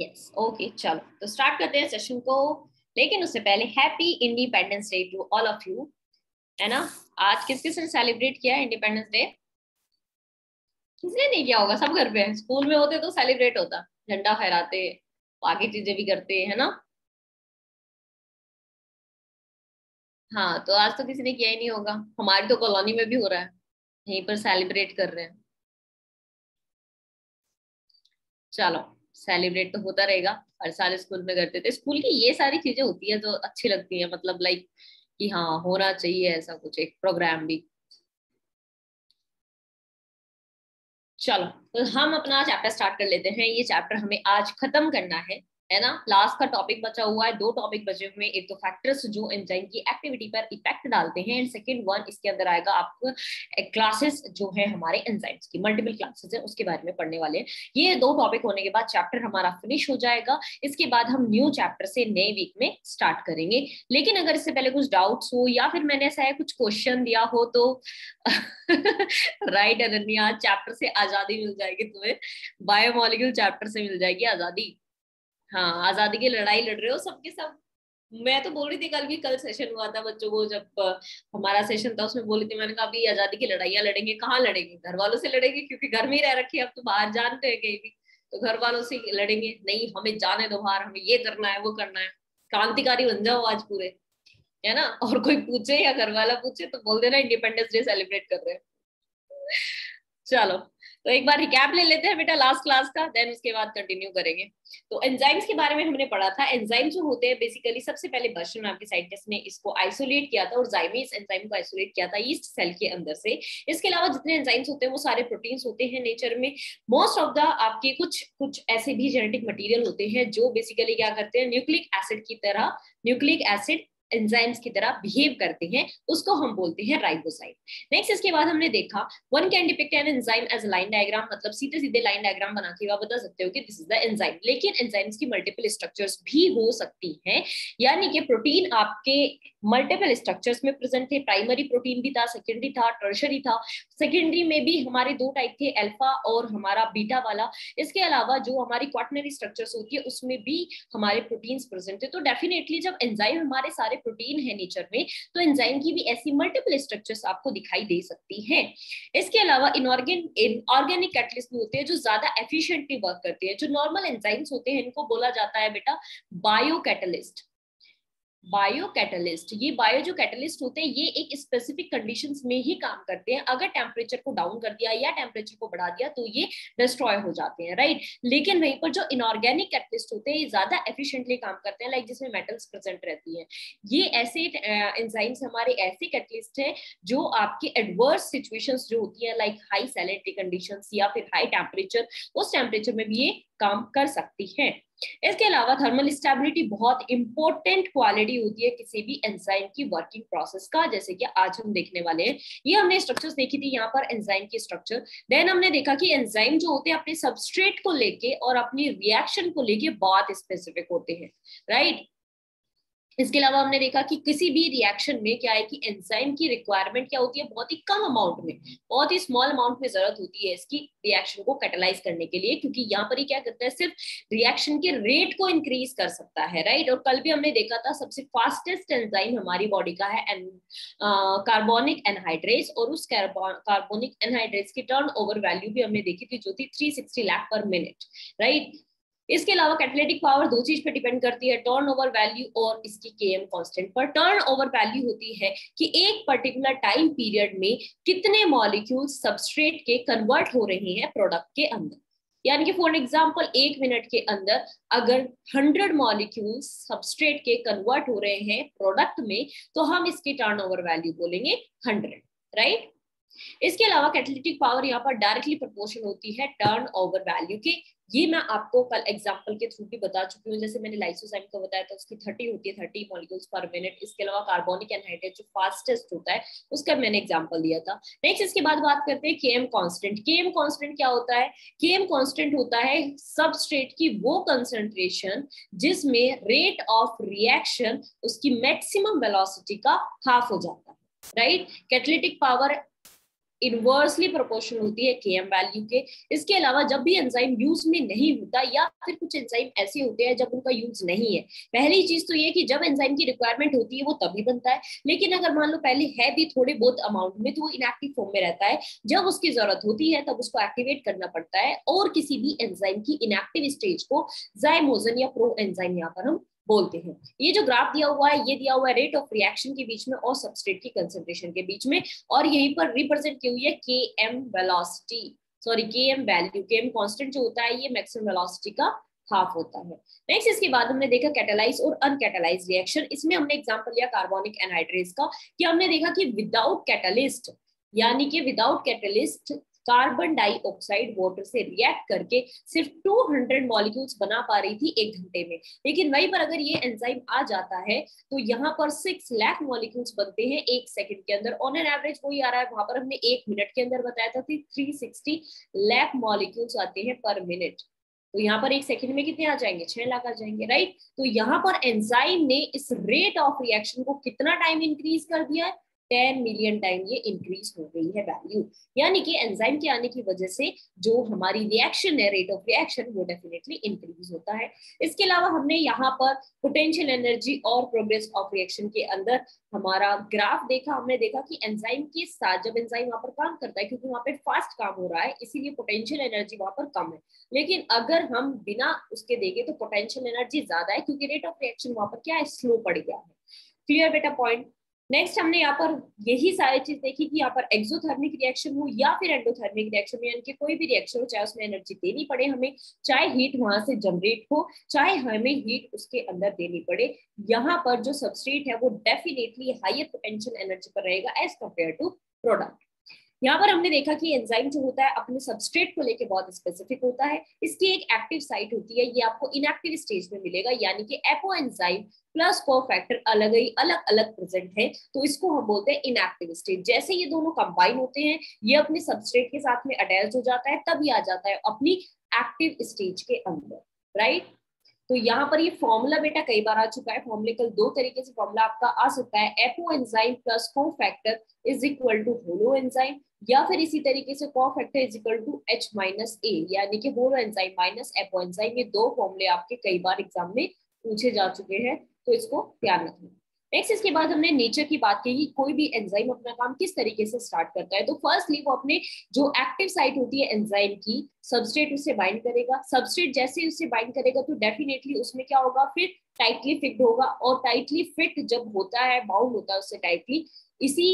Yes okay, चलो तो start करते हैं सेशन को। लेकिन उससे पहले happy independence day to all of you, है ना। आज किस किस ने सेलिब्रेट किया है इंडिपेंडेंस डे? किसने नहीं किया होगा, सब घर पे है। स्कूल में होते तो सेलिब्रेट होता, झंडा फहराते, बाकी चीजें भी करते है ना। हाँ, तो आज तो किसी ने किया ही नहीं होगा। हमारी तो कॉलोनी में भी हो रहा है, यहीं पर सेलिब्रेट कर रहे हैं। चलो, सेलिब्रेट तो होता रहेगा, हर साल स्कूल में करते थे। स्कूल की ये सारी चीजें होती है जो अच्छी लगती है, मतलब लाइक कि हाँ होना चाहिए ऐसा कुछ एक प्रोग्राम भी। चलो, तो हम अपना चैप्टर स्टार्ट कर लेते हैं। ये चैप्टर हमें आज खत्म करना है ना। लास्ट का टॉपिक बचा हुआ है, दो टॉपिक बचे हुए हैं। एक तो फैक्टर्स जो एंजाइम की एक्टिविटी पर इफेक्ट डालते हैं, एंड सेकंड वन इसके अंदर आएगा आपको क्लासेस जो है हमारे एंजाइम्स की, मल्टीपल क्लासेस है उसके बारे में पढ़ने वाले हैं। ये दो टॉपिक होने के बाद चैप्टर हमारा फिनिश हो जाएगा। इसके बाद हम न्यू चैप्टर से नए वीक में स्टार्ट करेंगे। लेकिन अगर इससे पहले कुछ डाउट्स हो या फिर मैंने ऐसा है कुछ क्वेश्चन दिया हो तो राइट अनन्या, चैप्टर से आजादी मिल जाएगी तुम्हें, बायोमोलिक्यूल चैप्टर से मिल जाएगी आजादी। हाँ, आजादी की लड़ाई लड़ रहे हो सबके सब। मैं तो बोल रही थी कल भी, कल सेशन हुआ था बच्चों को, जब हमारा सेशन था उसमें बोली थी मैंने कहा अभी आजादी की लड़ाइयाँ लड़ेंगे। कहाँ लड़ेंगे? घर वालों से लड़ेंगे, क्योंकि घर में ही रह रखे हैं, अब तो बाहर जानते हैं कहीं भी। तो घर वालों से लड़ेंगे नहीं, हमें जाने दो बाहर, हमें ये करना है वो करना है। क्रांतिकारी बन जाओ आज पूरे, है ना। और कोई पूछे या घर वाला पूछे तो बोल देना इंडिपेंडेंस डे सेलिब्रेट कर रहे हैं। चलो, तो एक बार रिकैप ले लेते हैं बेटा लास्ट क्लास का, देन उसके बाद कंटिन्यू करेंगे। तो एंजाइम्स के बारे में हमने पढ़ा था। एंजाइम जो होते हैं बेसिकली, सबसे पहले बर्शन आपके साइंटिस्ट ने इसको आइसोलेट किया था, और जाइमेज एंजाइम को आइसोलेट किया था ईस्ट सेल के अंदर से। इसके अलावा जितने एंजाइम्स होते हैं वो सारे प्रोटीन्स होते हैं नेचर में। मोस्ट ऑफ द आपके कुछ कुछ ऐसे भी जेनेटिक मटेरियल होते हैं जो बेसिकली क्या करते हैं, न्यूक्लिक एसिड की तरह, न्यूक्लिक एसिड एंजाइम्स की तरह बिहेव करते हैं, उसको हम बोलते हैं राइबोसाइट। नेक्स्ट, इसके बाद हमने देखा one can depict an enzyme as line diagram, मतलब सीधे सीधे लाइन डायग्राम बना के आप बता सकते हो कि दिस इज द एंजाइम। लेकिन एंजाइम्स की मल्टीपल स्ट्रक्चर्स भी हो सकती हैं, यानी कि प्रोटीन आपके मल्टीपल स्ट्रक्चर्स में प्रेजेंट थे। प्राइमरी प्रोटीन भी था, सेकेंडरी था, टर्शरी था। सेकेंडरी में भी हमारे दो टाइप थे, अल्फा और हमारा बीटा वाला। इसके अलावा जो हमारी क्वाटनरी स्ट्रक्चर्स होती है उसमें भी हमारे प्रोटीन्स प्रेजेंट थे। तो डेफिनेटली जब एंजाइम हमारे सारे प्रोटीन है नेचर में, तो एंजाइम की भी ऐसी मल्टीपल स्ट्रक्चर्स आपको दिखाई दे सकती हैं। इसके अलावा इनऑर्गेनिक कैटलिस्ट भी होते हैं जो ज्यादा एफिशिएंटली वर्क करते हैं। जो नॉर्मल एंजाइम्स होते हैं इनको बोला जाता है बेटा बायो कैटलिस्ट। बायो कैटलिस्ट, ये बायो जो कैटलिस्ट होते हैं ये एक स्पेसिफिक कंडीशंस में ही काम करते हैं। अगर टेम्परेचर को डाउन कर दिया या टेम्परेचर को बढ़ा दिया तो ये डिस्ट्रॉय हो जाते हैं, राइट। लेकिन वहीं पर जो इनऑर्गेनिक कैटलिस्ट होते हैं ये ज्यादा एफिशिएंटली काम करते हैं, लाइक जिसमें मेटल्स प्रेजेंट रहती हैं। ये ऐसे एंजाइम्स हमारे ऐसे कैटलिस्ट है जो आपके एडवर्स सिचुएशंस जो होती है, लाइक हाई सैलिनिटी कंडीशंस या फिर हाई टेम्परेचर, उस टेम्परेचर में भी ये काम कर सकती है। इसके अलावा थर्मल स्टेबिलिटी बहुत इंपॉर्टेंट क्वालिटी होती है किसी भी एंजाइम की वर्किंग प्रोसेस का, जैसे कि आज हम देखने वाले हैं। ये हमने स्ट्रक्चर्स देखी थी यहाँ पर एंजाइम की स्ट्रक्चर। देन हमने देखा कि एंजाइम जो होते हैं अपने सबस्ट्रेट को लेके और अपनी रिएक्शन को लेके बहुत स्पेसिफिक होते हैं, राइट। इसके अलावा हमने देखा कि किसी भी रिएक्शन में क्या है कि एंजाइम की रिक्वायरमेंट क्या होती है, बहुत ही कम अमाउंट में, बहुत ही स्मॉल अमाउंट में जरूरत होती है इसकी रिएक्शन को कैटलाइज करने के लिए, क्योंकि यहाँ पर ही क्या करता है, सिर्फ रिएक्शन के रेट को इंक्रीज कर सकता है, राइट। और कल भी हमने देखा था सबसे फास्टेस्ट एंजाइम हमारी बॉडी का है कार्बोनिक एनहाइड्रेस, और उस कार्बोनिक एनहाइड्रेस की टर्न ओवर वैल्यू भी हमने देखी थी जो थी 360 लाख पर मिनट, राइट। इसके अलावा कैटालिटिक पावर दो चीज पे डिपेंड करती है, टर्न ओवर वैल्यू और इसकी केएम कांस्टेंट पर। टर्न ओवर वैल्यू होती है कि एक पर्टिकुलर टाइम पीरियड में कितने मॉलिक्यूल्स सबस्ट्रेट के कन्वर्ट हो रहे हैं प्रोडक्ट के अंदर। यानी कि फॉर एग्जांपल एक मिनट के अंदर अगर 100 मॉलिक्यूल्स सबस्ट्रेट के कन्वर्ट हो रहे हैं प्रोडक्ट में, तो हम इसकी टर्न ओवर वैल्यू बोलेंगे 100, राइट। इसके अलावा कैटालिटिक पावर यहाँ पर डायरेक्टली प्रोपोर्शनल होती है टर्न ओवर वैल्यू के। ये मैं आपको कल एग्जांपल के थ्रू भी बता चुकी हूँ, जैसे मैंने लाइसोजाइम को बताया था उसकी 30 होती है, 30 मॉलिक्यूल्स पर मिनट। इसके अलावा कार्बोनिक एनहाइड्रेट जो फास्टेस्ट होता है उसका मैंने एग्जांपल दिया था। नेक्स्ट, इसके बाद बात करते हैं केएम कांस्टेंट। केएम कांस्टेंट क्या होता है? केएम कांस्टेंट होता है सबस्ट्रेट की वो कंसंट्रेशन जिसमें रेट ऑफ रिएक्शन उसकी मैक्सिमम वेलोसिटी का हाफ हो जाता है, right. Catalytic power inversely proportional होती है Km वैल्यू के। इसके अलावा जब भी एंजाइम यूज में नहीं होता या फिर कुछ एंजाइम ऐसे होते हैं जब उनका यूज नहीं है, पहली चीज तो ये कि जब एंजाइम की रिक्वायरमेंट होती है वो तभी बनता है, लेकिन अगर मान लो पहले है भी थोड़े बहुत अमाउंट में तो वो इनएक्टिव फॉर्म में रहता है। जब उसकी जरूरत होती है तब उसको एक्टिवेट करना पड़ता है और किसी भी एंजाइम की इनएक्टिव स्टेज को जाइमोजन या प्रो एंजाइम यहाँ पर हम बोलते हैं। ये जो ग्राफ दिया हुआ है ये दिया हुआ है रेट ऑफ रिएक्शन के बीच में और सबस्ट्रेट की कंसंट्रेशन के बीच में, और यहीं पर रिप्रेजेंट की हुई है Km velocity, sorry Km value. Km constant जो होता है ये मैक्सिमम वेलोसिटी का हाफ होता है। नेक्स्ट इसके बाद हमने देखा कैटालाइज और अनकैटालाइज रिएक्शन। इसमें हमने एग्जांपल लिया कार्बोनिक एनहाइड्रेज का, कि हमने देखा कि विदाउट कैटलिस्ट, यानी कि without catalyst carbon dioxide water से रिएक्ट करके सिर्फ 200 मॉलिक्यूल्स बना पा रही थी 1 घंटे में, लेकिन वहीं पर अगर ये एंजाइम आ जाता है तो यहाँ पर 6 लाख मॉलिक्यूल्स बनते हैं 1 सेकंड के अंदर। ऑन एन एवरेज वही आ रहा है, वहां पर हमने 1 मिनट के अंदर बताया था 360 लाख मॉलिक्यूल्स आते हैं पर मिनट, तो यहाँ पर 1 सेकंड में कितने आ जाएंगे, 6 लाख आ जाएंगे, राइट। तो यहाँ पर एंजाइम ने इस रेट ऑफ रिएक्शन को कितना टाइम इंक्रीज कर दिया है, 10 मिलियन टाइम ये इंक्रीज हो गई है वैल्यू। यानी कि एंजाइम के आने की वजह से जो हमारी रिएक्शन है, रेट ऑफ रिएक्शन, वो डेफिनेटली इंक्रीज होता है। इसके अलावा हमने यहाँ पर पोटेंशियल एनर्जी और प्रोग्रेस ऑफ रिएक्शन के अंदर हमारा ग्राफ देखा। हमने देखा कि एंजाइम के साथ जब एंजाइम वहां पर काम करता है, क्योंकि वहां पे फास्ट काम हो रहा है इसीलिए पोटेंशियल एनर्जी वहां पर कम है, लेकिन अगर हम बिना उसके देखें तो पोटेंशियल एनर्जी ज्यादा है, क्योंकि रेट ऑफ रिएक्शन वहां पर क्या है, स्लो पड़ गया है। क्लियर बेटा पॉइंट। नेक्स्ट हमने यहाँ पर यही सारी चीज देखी कि यहाँ पर एक्सोथर्मिक रिएक्शन हो या फिर एंडोथर्मिक रिएक्शन हो, यानी कि कोई भी रिएक्शन हो चाहे उसमें एनर्जी देनी पड़े हमें, चाहे हीट वहां से जनरेट हो, चाहे हमें हीट उसके अंदर देनी पड़े, यहाँ पर जो सबस्ट्रेट है वो डेफिनेटली हायर पोटेंशियल एनर्जी पर रहेगा एज कंपेयर टू प्रोडक्ट। यहाँ पर हमने देखा कि एंजाइम जो होता है अपने सबस्ट्रेट को लेके बहुत स्पेसिफिक होता है। इसकी एक एक्टिव साइट होती है, ये आपको इनएक्टिव स्टेज में मिलेगा, यानी कि एपो एंजाइम प्लस कोफैक्टर अलग ही अलग अलग प्रेजेंट है, तो इसको हम बोलते हैं इनएक्टिव स्टेज। जैसे ये दोनों कंबाइन होते हैं, ये अपने सबस्ट्रेट के साथ में अटैच हो जाता है, तब ये आ जाता है अपनी एक्टिव स्टेज के अंदर, राइट। तो यहाँ पर ये फॉर्मूला बेटा कई बार आ चुका है, फॉर्मूले कल 2 तरीके से फॉर्मूला आपका आ सकता है, apo enzyme plus cofactor is equal to holo enzyme, या फिर इसी तरीके से cofactor is equal to H minus A, यानी कि holo enzyme minus apo enzyme. ये 2 फॉर्मूले आपके कई बार एग्जाम में पूछे जा चुके हैं, तो इसको ध्यान रखना। नेक्स्ट इसके बाद हमने नेचर की बात की, कोई भी एंजाइम अपना काम किस तरीके से स्टार्ट करता है। तो फर्स्टली वो अपने जो एक्टिव साइट होती है एंजाइम की, सबस्ट्रेट उससे बाइंड करेगा, सबस्ट्रेट जैसे उससे बाइंड करेगा तो डेफिनेटली उसमें क्या होगा, फिर टाइटली फिक्ड होगा, और टाइटली फिट जब होता है, बाउंड होता है उससे टाइटली, इसी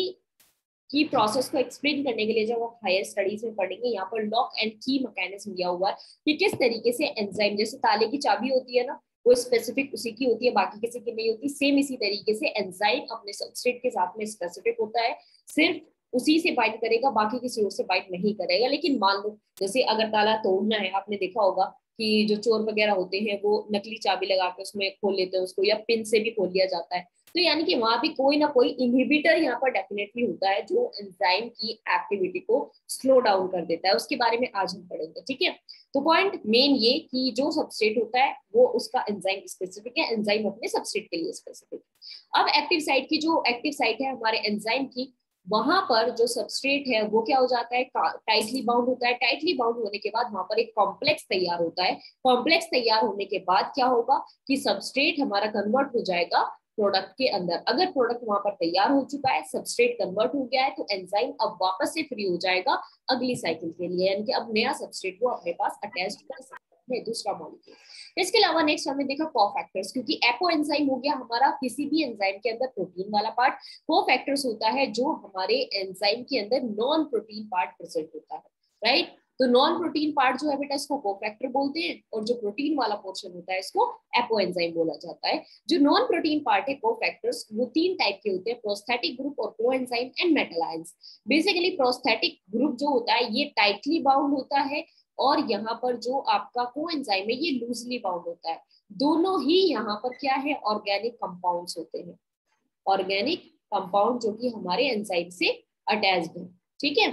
की प्रोसेस को एक्सप्लेन करने के लिए जब आप हायर स्टडीज में पढ़ेंगे, यहाँ पर लॉक एंड की मैकेनिज्म दिया हुआ है कि किस तरीके से एंजाइम, जैसे ताले की चाबी होती है ना, वो स्पेसिफिक उसी की होती है, बाकी किसी की नहीं होती, सेम इसी तरीके से एंजाइम अपने सबस्ट्रेट के साथ में स्पेसिफिक होता है, सिर्फ उसी से बाइंड करेगा, बाकी किसी और से बाइंड नहीं करेगा। लेकिन मान लो जैसे अगर ताला तोड़ना है, आपने देखा होगा कि जो चोर वगैरह होते हैं वो नकली चाबी लगा के उसमें खोल लेते हैं उसको, या पिन से भी खोल लिया जाता है, तो यानी कि वहां भी कोई ना कोई इनहिबिटर यहाँ पर डेफिनेटली होता है जो एंजाइम की एक्टिविटी को स्लो डाउन कर देता है। उसके बारे में आज हम पढ़ेंगे, ठीक है। तो पॉइंट मेन ये कि जो सबस्ट्रेट होता है वो उसका एंजाइम स्पेसिफिक है, एंजाइम अपने सबस्ट्रेट के लिए स्पेसिफिक है। अब एक्टिव साइट की, जो एक्टिव साइट है हमारे एंजाइम की, वहां पर जो सबस्ट्रेट है वो क्या हो जाता है, टाइटली बाउंड होता है। टाइटली बाउंड होने के बाद वहां पर एक कॉम्प्लेक्स तैयार होता है। कॉम्प्लेक्स तैयार होने के बाद क्या होगा कि सबस्ट्रेट हमारा कन्वर्ट हो जाएगा प्रोडक्ट के अंदर। अगर प्रोडक्ट वहां पर तैयार हो चुका है, सबस्ट्रेट कन्वर्ट हो गया है, तो एंजाइम अब वापस से फ्री हो जाएगा अगली साइकिल के लिए, यानी कि अब नया सबस्ट्रेट वो अपने पास अटैच कर सकता है, दूसरा मॉलिक्यूल। इसके अलावा नेक्स्ट हमने देखा कोफैक्टर्स, क्योंकि एपो एंजाइम हो गया हमारा किसी भी एंजाइम के अंदर प्रोटीन वाला पार्ट, कोफैक्टर्स होता है जो हमारे एंजाइम के अंदर नॉन प्रोटीन पार्ट प्रेजेंट होता है, राइट। तो नॉन प्रोटीन पार्ट जो है बेटा इसको कोफैक्टर बोलते हैं, और जो प्रोटीन वाला पोर्शन होता है इसको एपो एंजाइम बोला जाता है। जो नॉन प्रोटीन पार्ट है कोफैक्टर्स, वो 3 टाइप के होते हैं, प्रोस्थेटिक ग्रुप और coenzyme and metal ions. Basically prosthetic group जो होता है ये टाइटली बाउंड होता है, और यहाँ पर जो आपका कोएंजाइम है ये लूजली बाउंड होता है। दोनों ही यहाँ पर क्या है, ऑर्गेनिक कंपाउंड्स होते हैं, ऑर्गेनिक कंपाउंड जो कि हमारे एंजाइम से अटैच्ड है, ठीक है।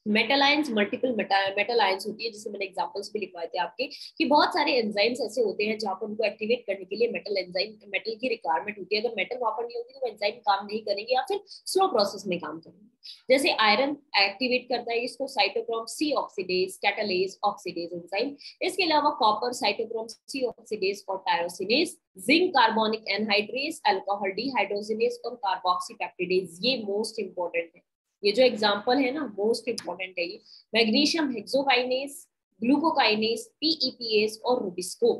Metal ions, multiple metal ions होती है, जिसे मैंने एग्जांपल्स भी लिखवाए थे आपके, कि बहुत सारे एंजाइम्स ऐसे होते हैं जहां पर उनको एक्टिवेट करने के लिए मेटल की रिक्वायरमेंट होती है। अगर मेटल वहां पर नहीं होगी तो वो एंजाइम काम नहीं करेंगे या फिर स्लो प्रोसेस में काम करेंगे। जैसे आयरन एक्टिवेट करता है इसको cytochrome c oxidase, catalase, oxidase enzyme. इसके अलावा कॉपर साइटोक्रोम सी ऑक्सीडेज और tyrosinase, zinc carbonic anhydrase, alcohol dehydrogenase और कार्बोक्सी पेप्टिडेज, ये मोस्ट इंपॉर्टेंट है। ये जो एग्जांपल है ना मोस्ट इंपॉर्टेंट है ये। मैग्नीशियम हेक्सोकाइनेज, ग्लूकोकाइनेज, पीईपीएस और रुबिस्को,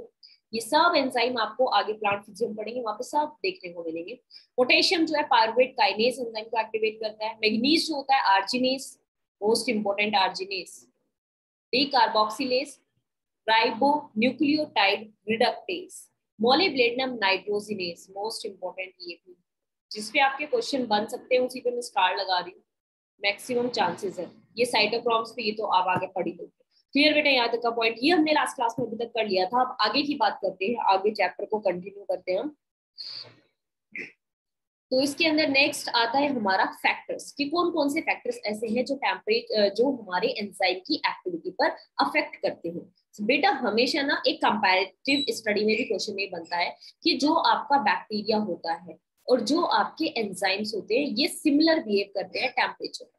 ये सब एंजाइम आपको आगे प्लांट फिजिक्स में पढ़ेंगे वहां पे सब देखने को मिलेंगे। पोटेशियम जो है पायरुवेट काइनेज एंजाइम को एक्टिवेट करता है। मैग्नीज जो होता है arginase, most important arginase. D carboxylase, ribo nucleotide reductase. Molybdenum nitrogenase, most important ये भी, जिसपे आपके क्वेश्चन बन सकते हैं उसी पे मैं स्टार लगा रही हूँ, मैक्सिमम चांसेस है। ये साइटोक्रोम्स पे ये तो आप आगे पढ़ी लोगे। क्लियर बेटा, यहाँ तक का पॉइंट ये हमने लास्ट क्लास में अभी तक कर लिया था। अब आगे की बात करते हैं, आगे चैप्टर को कंटिन्यू करते हैं हम। तो इसके अंदर नेक्स्ट आता है हमारा फैक्टर्स, कि कौन कौन से फैक्टर्स ऐसे हैं जो जो हमारे एंजाइम की एक्टिविटी पर अफेक्ट करते हैं। बेटा हमेशा ना एक कंपैरेटिव स्टडी में भी क्वेश्चन ये बनता है कि जो आपका बैक्टीरिया होता है और जो आपके एंजाइम्स होते हैं ये सिमिलर बिहेव करते हैं टेम्परेचर पर।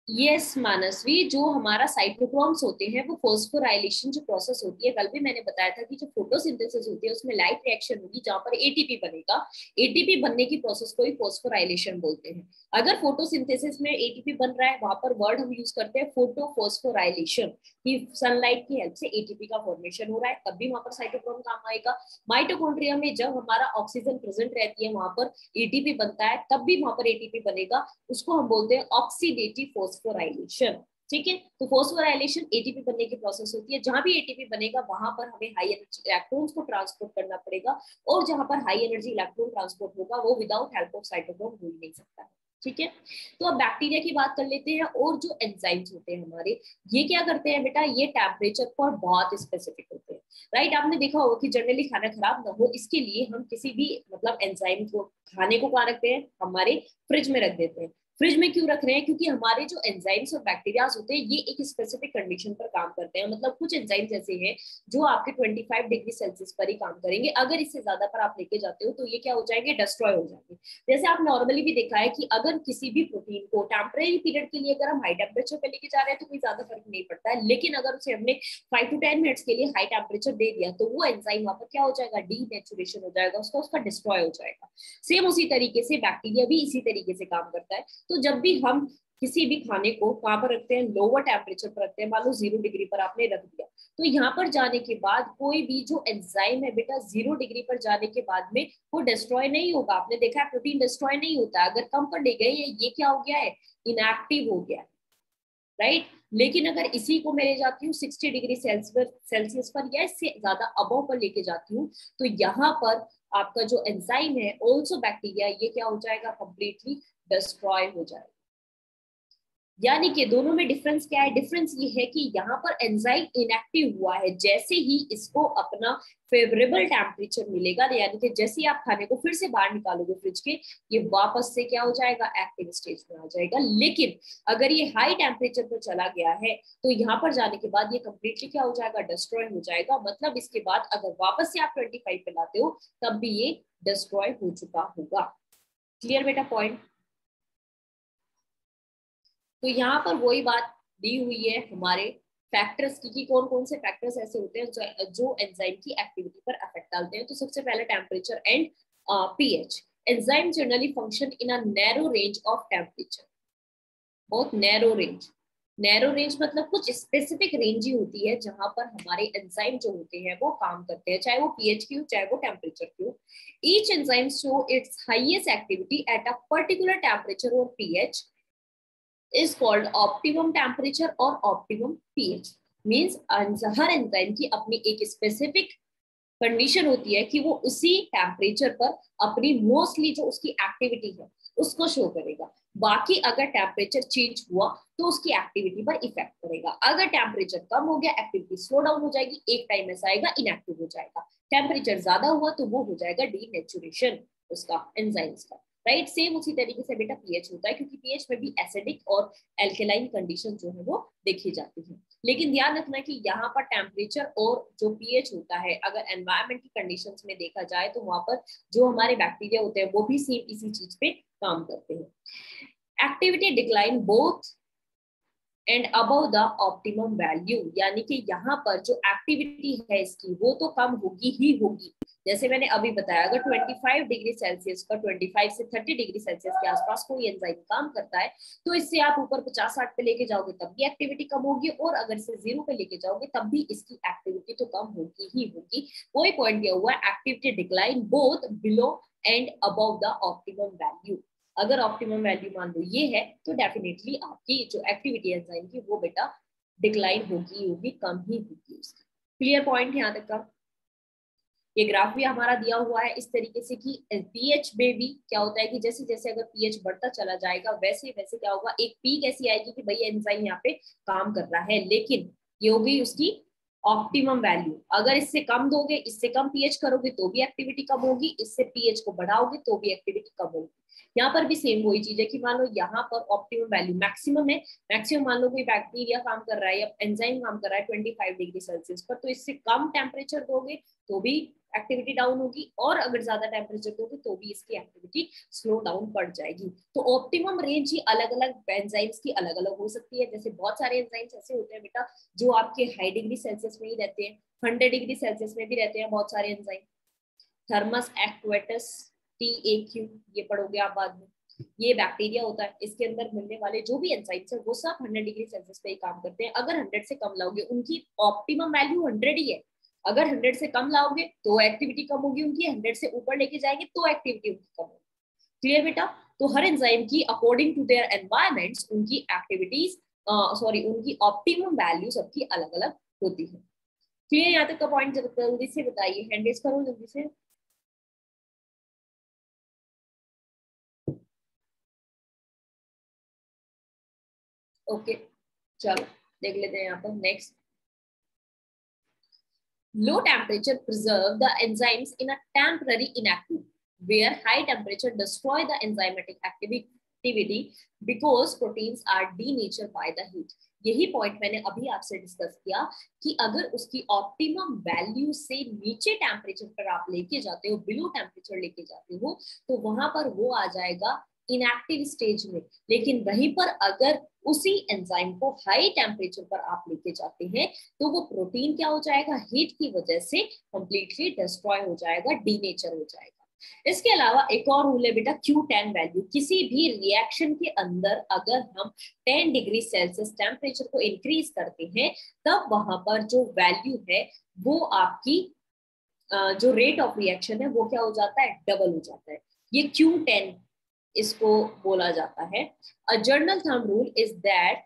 यस मानसवी, जो हमारा साइटोक्रोम्स होते हैं वो फॉस्फोराइलेशन जो प्रोसेस होती है, कल भी मैंने बताया था कि जो फोटोसिंथेसिस होती है उसमें लाइट रिएक्शन होगी जहां पर एटीपी बनेगा। एटीपी बनने की प्रोसेस को ही फॉस्फोराइलेशन बोलते हैं। अगर फोटोसिंथेसिस में एटीपी बन रहा है वहां पर वर्ड हम यूज करते हैं फोटो फॉस्फोराइलेशन, कि सनलाइट की हेल्प से एटीपी का फॉर्मेशन हो रहा है, तब भी वहां पर साइटोक्रोम काम आएगा। माइटोकॉन्ड्रिया में जब हमारा ऑक्सीजन प्रेजेंट रहती है वहां पर एटीपी बनता है, तब भी वहां पर एटीपी बनेगा, उसको हम बोलते हैं ऑक्सीडेटिव फॉस्फोराइलेशन। ठीक है, तो फॉस्फोराइलेशन एटीपी बनने की प्रोसेस होती है। जहां भी एटीपी बनेगा वहां पर हमें हाई एनर्जी इलेक्ट्रॉन्स को ट्रांसपोर्ट करना पड़ेगा, और जहां पर हाई एनर्जी इलेक्ट्रॉन ट्रांसपोर्ट होगा वो विदाउट हेल्प ऑफ साइटोक्रोम हो ही नहीं सकता है। ठीक है, तो अब बैक्टीरिया की बात कर लेते हैं। और जो एंजाइम्स होते हैं हमारे, ये क्या करते हैं बेटा, ये टेम्परेचर पर बहुत स्पेसिफिक होते हैं। राइट, आपने देखा होगा कि जनरली खाना खराब ना हो इसके लिए हम किसी भी मतलब एंजाइम को, खाने को कहाँ रखते हैं, हमारे फ्रिज में रख देते हैं। फ्रिज में क्यों रख रहे हैं, क्योंकि हमारे जो एंजाइम्स और बैक्टीरियाज होते हैं ये एक स्पेसिफिक कंडीशन पर काम करते हैं। मतलब कुछ एंजाइम्स ऐसे हैं जो आपके 25 डिग्री सेल्सियस पर ही काम करेंगे, अगर इससे ज्यादा पर आप लेके जाते हो तो ये क्या हो जाएंगे, डिस्ट्रॉय हो जाएंगे। जैसे आप नॉर्मली भी देखा है कि अगर किसी भी प्रोटीन को टेम्परेरी पीरियड के लिए अगर हम हाई टेम्परेचर पे लेके जा रहे हैं तो कोई ज्यादा फर्क नहीं पड़ता है, लेकिन अगर उसे हमने 5 to 10 मिनट्स के लिए हाई टेम्परेचर दे दिया तो वो एंजाइम वहां पर क्या हो जाएगा, डीनेचुरेशन हो जाएगा, उसका डिस्ट्रॉय हो जाएगा। सेम उसी तरीके से बैक्टीरिया भी इसी तरीके से काम करता है। तो जब भी हम किसी भी खाने को कहाँ पर रखते हैं, लोअर टेम्परेचर पर रखते हैं, मान लो 0 डिग्री पर आपने रख दिया, तो यहाँ पर जाने के बाद कोई भी जो एंजाइम है बेटा 0 डिग्री पर जाने के बाद में वो डिस्ट्रॉय नहीं होगा। आपने देखा है प्रोटीन डिस्ट्रॉय नहीं होता, अगर कम पर ले गए ये क्या हो गया है, इनएक्टिव हो गया है। राइट, लेकिन अगर इसी को मैं ले जाती हूँ 60 डिग्री सेल्सियस पर या इससे ज्यादा अबव पर लेके जाती हूँ, तो यहाँ पर आपका जो एंजाइम है ऑल्सो बैक्टीरिया, ये क्या हो जाएगा, कंप्लीटली डिस्ट्रॉय हो जाएगा। यानी कि दोनों में डिफरेंस क्या है, डिफरेंस ये है कि यहाँ पर एंजाइम इनएक्टिव हुआ है, जैसे ही इसको अपना फेवरेबल टेम्परेचर मिलेगा, यानी कि जैसे ही आप खाने को फिर से बाहर निकालोगे फ्रिज के, ये वापस से क्या हो जाएगा, एक्टिव स्टेज में आ जाएगा। लेकिन अगर ये हाई टेम्परेचर पर चला गया है तो यहाँ पर जाने के बाद ये कंप्लीटली क्या हो जाएगा, डिस्ट्रॉय हो जाएगा। मतलब इसके बाद अगर वापस से आप 25 पे लाते हो तब भी ये डिस्ट्रॉय हो चुका होगा। क्लियर बेटा पॉइंट। तो यहाँ पर वही बात दी हुई है हमारे फैक्टर्स की, कि कौन कौन से फैक्टर्स ऐसे होते हैं जो एंजाइम की एक्टिविटी पर अफेक्ट डालते हैं। तो सबसे पहले temperature and pH. Enzyme generally function in a narrow range of temperature, बहुत नैरो रेंज। नैरो रेंज मतलब कुछ स्पेसिफिक रेंज ही होती है जहां पर हमारे एंजाइम जो होते हैं वो काम करते हैं, चाहे वो पीएच की हो चाहे वो टेम्परेचर की हो। Each enzyme show its highest activity at a particular temperature और pH is called optimum temperature और optimum pH। मीन्स हर एंजाइम की अपनी एक स्पेसिफिक कंडीशन होती है कि वो उसी टेम्परेचर पर अपनी मोस्टली जो उसकी एक्टिविटी है उसको शो करेगा। बाकी अगर टेम्परेचर चेंज हुआ तो उसकी एक्टिविटी पर इफेक्ट पड़ेगा। अगर टेम्परेचर कम हो गया एक्टिविटी स्लो डाउन हो जाएगी, एक टाइम ऐसा आएगा इनएक्टिव हो जाएगा। टेम्परेचर ज्यादा हुआ तो वो हो जाएगा डीनेचुरेशन उसका एंजाइम्स का। राइट। सेम उसी तरीके से बेटा पीएच होता है, क्योंकि पीएच में भी एसिडिक और एल्केलाइन कंडीशन जो है वो देखी जाती है। लेकिन ध्यान रखना कि यहाँ पर टेम्परेचर और जो पीएच होता है, अगर एनवायरमेंट की कंडीशंस में देखा जाए तो वहां पर जो हमारे बैक्टीरिया होते हैं वो भी सेम इसी चीज पे काम करते हैं। Activity decline both and above the optimum value, यानी कि यहाँ पर जो एक्टिविटी है इसकी वो तो कम होगी ही होगी। जैसे मैंने अभी बताया, अगर 25 डिग्री सेल्सियस पर 25 से 30 डिग्री सेल्सियस के आसपास कोई एंजाइम काम करता है तो इससे आप ऊपर 50-60 पे लेके जाओगे तब भी एक्टिविटी कम होगी, और अगर इसे 0 पे लेके जाओगे तब भी इसकी एक्टिविटी तो कम होगी ही होगी। वही पॉइंट दिया हुआ है, activity decline both below and above the optimum value. अगर ऑप्टिमम वैल्यू मान लो ये है तो डेफिनेटली आपकी जो एक्टिविटी एंजाइम की वो बेटा डिक्लाइन होगी, कम ही होगी उसकी। क्लियर पॉइंट यहाँ तक का। ये ग्राफ भी हमारा दिया हुआ है इस तरीके से कि पीएच में भी क्या होता है कि जैसे जैसे अगर पीएच बढ़ता चला जाएगा वैसे वैसे क्या होगा, एक पीक ऐसी आएगी कि भाई एंजाइम यहाँ पे काम कर रहा है, लेकिन ये होगी उसकी ऑप्टिमम वैल्यू। अगर इससे कम दोगे, इससे कम पीएच करोगे तो भी एक्टिविटी कम होगी, इससे पीएच को बढ़ाओगे तो भी एक्टिविटी कम होगी। यहाँ पर भी सेम वही चीज है कि मान लो यहाँ पर ऑप्टिमम वैल्यू मैक्सिमम है, मैक्सिमम मान लो कोई बैक्टीरिया काम कर रहा है या एंजाइम काम कर रहा है 25 डिग्री सेल्सियस पर, तो इससे कम टेम्परेचर दोगे तो भी एक्टिविटी डाउन होगी, और अगर ज्यादा टेम्परेचर दोगे तो भी इसकी एक्टिविटी स्लो डाउन पड़ जाएगी। तो ऑप्टिमम रेंज ही अलग अलग एंजाइम्स की अलग अलग हो सकती है। जैसे बहुत सारे एंजाइम्स ऐसे होते हैं बेटा जो आपके हाई डिग्री सेल्सियस में ही रहते हैं, 100 डिग्री सेल्सियस में भी रहते हैं बहुत सारे एंजाइम। थर्मस एक्वेटस TAQ, ये पढ़ोगे आप बाद में। ये बैक्टीरिया होता है, इसके अंदर मिलने वाले जो भी एंजाइम्स है वो सब 100 डिग्री सेल्सियस पे ही काम करते हैं। अगर 100 से कम लाओगे, उनकी ऑप्टिमम वैल्यू 100 ही है, अगर 100 से कम लाओगे तो एक्टिविटी कम होगी उनकी, 100 से ऊपर लेके जाएंगे तो एक्टिविटी उनकी कम होगी। क्लियर बेटा। तो हर एंजाइम की अकॉर्डिंग टू देयर एनवायरमेंट्स उनकी एक्टिविटीज उनकी ऑप्टिमम वैल्यू सबकी अलग अलग होती है। क्लियर यहाँ तक का पॉइंट जल्दी से बताइए, हैंड रेज करो जल्दी से। ओके चलो देख लेते हैं यहाँ पर next. Low temperature preserve the enzymes in a temporary inactive, where high temperature destroy the enzymatic activity because proteins are denatured by the heat. यही पॉइंट मैंने अभी आपसे डिस्कस किया कि अगर उसकी ऑप्टिमम वैल्यू से नीचे टेम्परेचर पर आप लेके जाते हो, बिलो टेम्परेचर लेके जाते हो, तो वहां पर वो आ जाएगा इनएक्टिव स्टेज में। लेकिन वहीं पर अगर उसी एंजाइम को हाई टेम्परेचर पर आप लेके जाते हैं तो वो प्रोटीन क्या हो जाएगा, हीट की वजह से कंप्लीटली डिस्ट्रॉय हो जाएगा, डीनेचर हो जाएगा। इसके अलावा एक और रूल है बेटा Q10 वैल्यू। किसी भी रिएक्शन के अंदर अगर हम 10 डिग्री सेल्सियस टेम्परेचर को इंक्रीज करते हैं तब वहां पर जो वैल्यू है वो आपकी जो रेट ऑफ रिएक्शन है वो क्या हो जाता है, डबल हो जाता है। ये Q10 इसको बोला जाता है। A general thumb rule is that